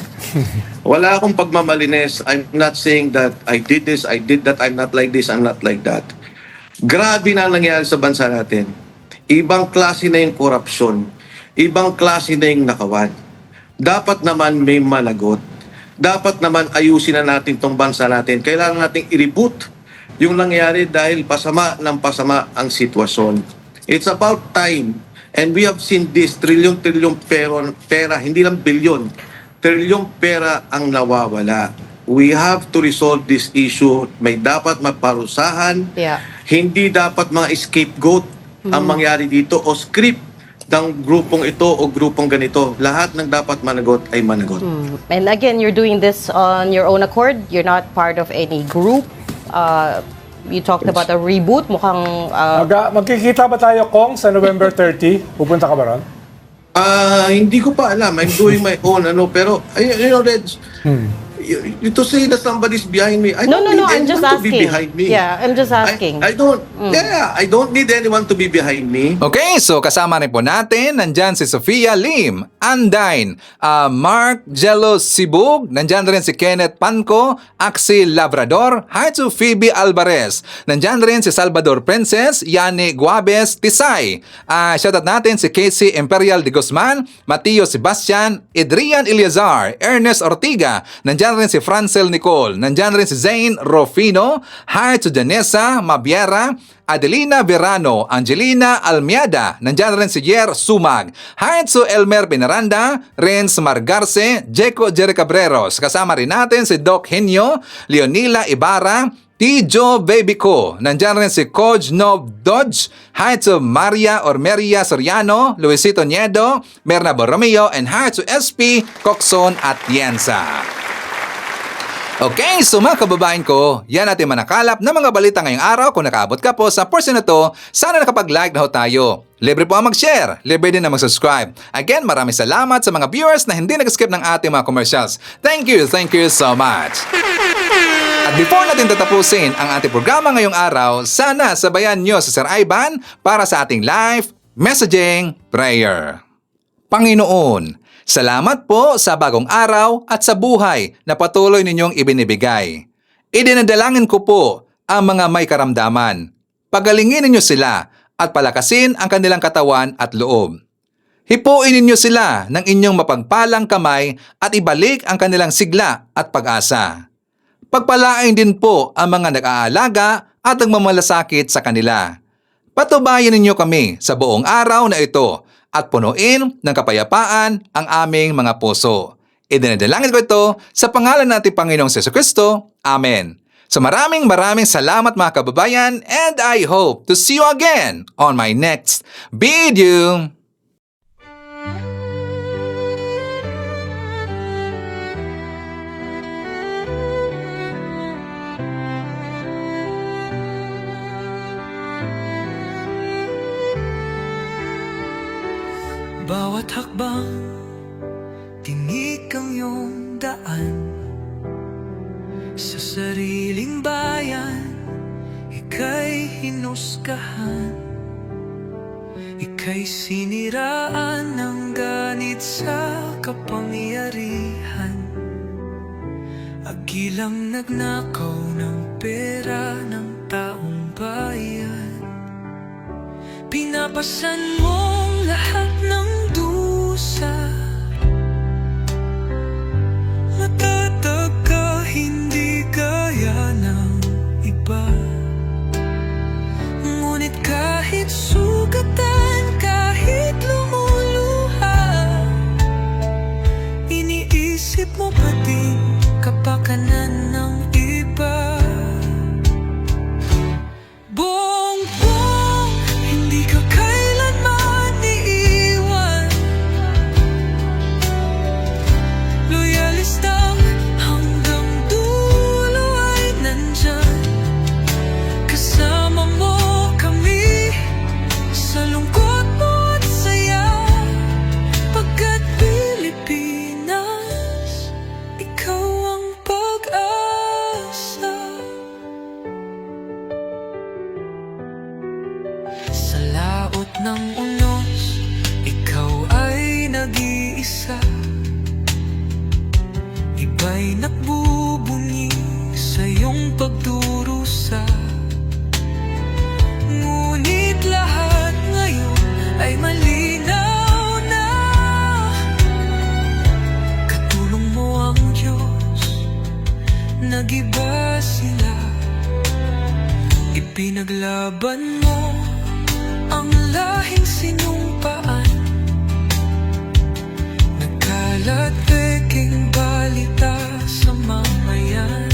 Wala akong pagmamalines. I'm not saying that I did this, I did that, I'm not like this, I'm not like that. Grabe na nangyari sa bansa natin. Ibang klase na yung korupsyon. Ibang klase na yung nakawan. Dapat naman may malagot. Dapat naman ayusin na natin tong bansa natin. Kailangan nating i-reboot yung nangyari dahil pasama ng pasama ang sitwasyon. It's about time. And we have seen this, trilyon-trilyon pera, hindi lang bilyon, trilyong pera ang nawawala. We have to resolve this issue. May dapat maparusahan. Hindi dapat mga scapegoat ang mangyari dito o script ng grupong ito o grupong ganito. Lahat ng dapat managot ay managot. And again, you're doing this on your own accord. You're not part of any group. You talked about a reboot. Mukhang... Magkikita ba tayo, Kong, sa November 30? Pupunta ka ba ron? Hindi ko pa alam. I'm doing my own, pero, Reg, to say that somebody's behind me, I don't need I'm just anyone to be asking. behind me. Yeah, I'm just asking. I don't need anyone to be behind me. Okay, so kasama rin po natin, nandyan si Sofia Lim, Andine, Mark Jello Sibug, nandyan rin si Kenneth Panco, Axel Labrador, hi to Phoebe Alvarez, nandyan rin si Salvador Princess, Yani Guabes Tisay, shoutout natin si Casey Imperial de Guzman, Mateo Sebastian, Adrian Eliazar, Ernest Ortiga, nandyan nandyan rin si Francel Nicole, nandyan rin si Zane Rofino, hi to Janessa Mabiera, Adelina Verano, Angelina Almiada, nandyan rin si Jer Sumag, hi to Elmer Pinaranda, Renz Margarce, Jeco Jerry Cabreros, kasama rin natin si Doc Henyo, Leonila Ibarra, Tijo Baby Ko, nandyan rin si Coach Nob Dodge, hi to Maria or Maria Soriano, Luisito Niedo, Merna Borromeo, and hi to SP Coxon Atienza. Okay, so mga kababayan ko, yan natin manakalap na mga balita ngayong araw. Kung nakaabot ka po sa portion na to, sana nakapag-like na ho tayo. Libre po ang mag-share, libre din na mag-subscribe. Again, maraming salamat sa mga viewers na hindi nag-skip ng ating mga commercials. Thank you so much. At before natin tatapusin ang ating programa ngayong araw, sana sabayan nyo si Sir Ivan para sa ating live messaging prayer. Panginoon, salamat po sa bagong araw at sa buhay na patuloy ninyong ibinibigay. Idinadalangin ko po ang mga may karamdaman. Pagalingin ninyo sila at palakasin ang kanilang katawan at loob. Hipuin ninyo sila ng inyong mapagpalang kamay at ibalik ang kanilang sigla at pag-asa. Pagpalain din po ang mga nag-aalaga at nagmamalasakit sa kanila. Patubayan ninyo kami sa buong araw na ito at punuin ng kapayapaan ang aming mga puso. Idinadalangin ko ito sa pangalan natin Panginoong Jesucristo. Amen. So maraming salamat mga kababayan, and I hope to see you again on my next video. Bawat hakbang, tinik ang iyong daan. Sa sariling bayan, ika'y hinusgahan. Ika'y siniraan ng ganit sa kapangyarihan. Agilang nagnakaw ng pera ng taong bayan. Pinapasan mong lahat ng dusa. Matatag ka, hindi gaya ng iba. Ngunit kahit sugatan, kahit lumuluha, iniisip mo pa din kapakanan ng iba. Bongbong, hindi ka kailanman iiwan. Loyalista hanggang dulo ay nandyan. Kasama mo kami sa lungkot mo at saya. Pagkat Pilipinas, ikaw ang pag-asa. Sa laot ng unos, ikaw ay nag-iisa. Iba'y nagbubunyi sa iyong pagdurusa. Ngunit lahat ngayon ay malinaw na. Katulong mo ang Diyos, nag-iba sila. Ipinaglaban mo ang lahing sinumpaan. Nagkalat peking balita sa mamayan.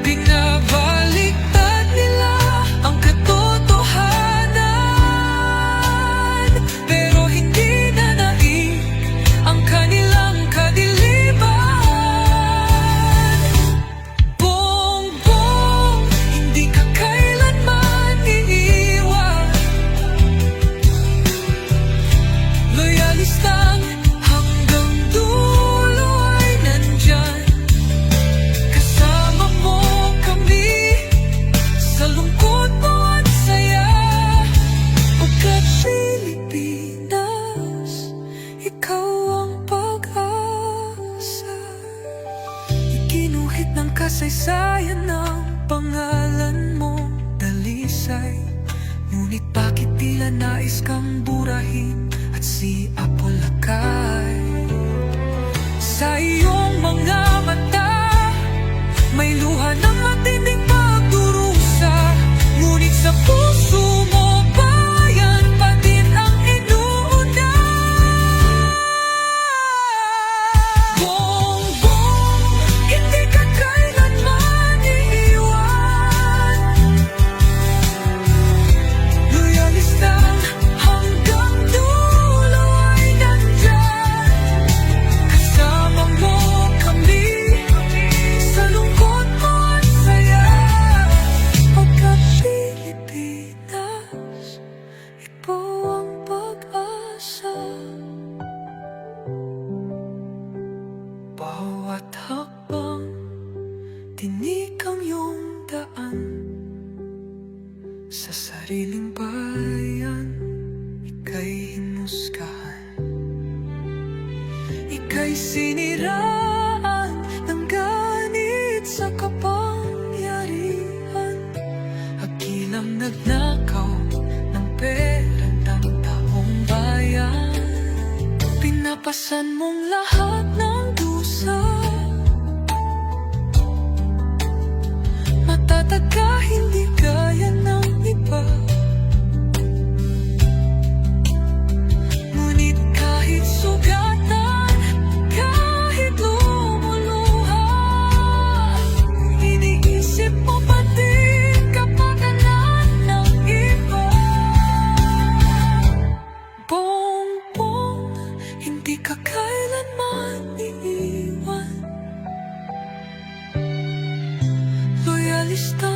Binabaliktad nila ang katotohanan, pero hindi na naig ang kanilang kadiliman. Bongbong, hindi ka kailanman iiwan. Loyalistang hanggang dulo ay nandyan. Kasama mo kami sa lungkot mo at saya. Pagkat Pilipinas, ikaw ang pag-asa. Ikinuhit ng kasaysayan ng pangalan mong dalisay. Ngunit bakit tila nais kang burahin at si Apolacay? Sa iyong mga mata, may luha ng matinding pagdurusa. Ngunit sa puso mo, bayan pa din ang inuuna. Bongbong, hindi ka kailanman iiwan. Loyalista hanggang dulo ay nandyan. Kasama mo kami sa lungkot mo at saya. Pagka Pilipinas, ikaw ang pag-asa. Bawat hakbang, tinik ang iyong daan. Sa sariling bayan, ika'y hinusgahan. Ika'y siniraan ng ganit sa kapangyarihan. Hagilang nagnakaw ng perang taong bayan. Pinapasan mong lahat ng dusa. Matatag ka, hindi gaya ng iba. Ngunit kahit sugatan, kahit lumuluha, iniisip mo pa din kapakanan ng iba. Bongbong, hindi ka kailanman iiwan. Loyalista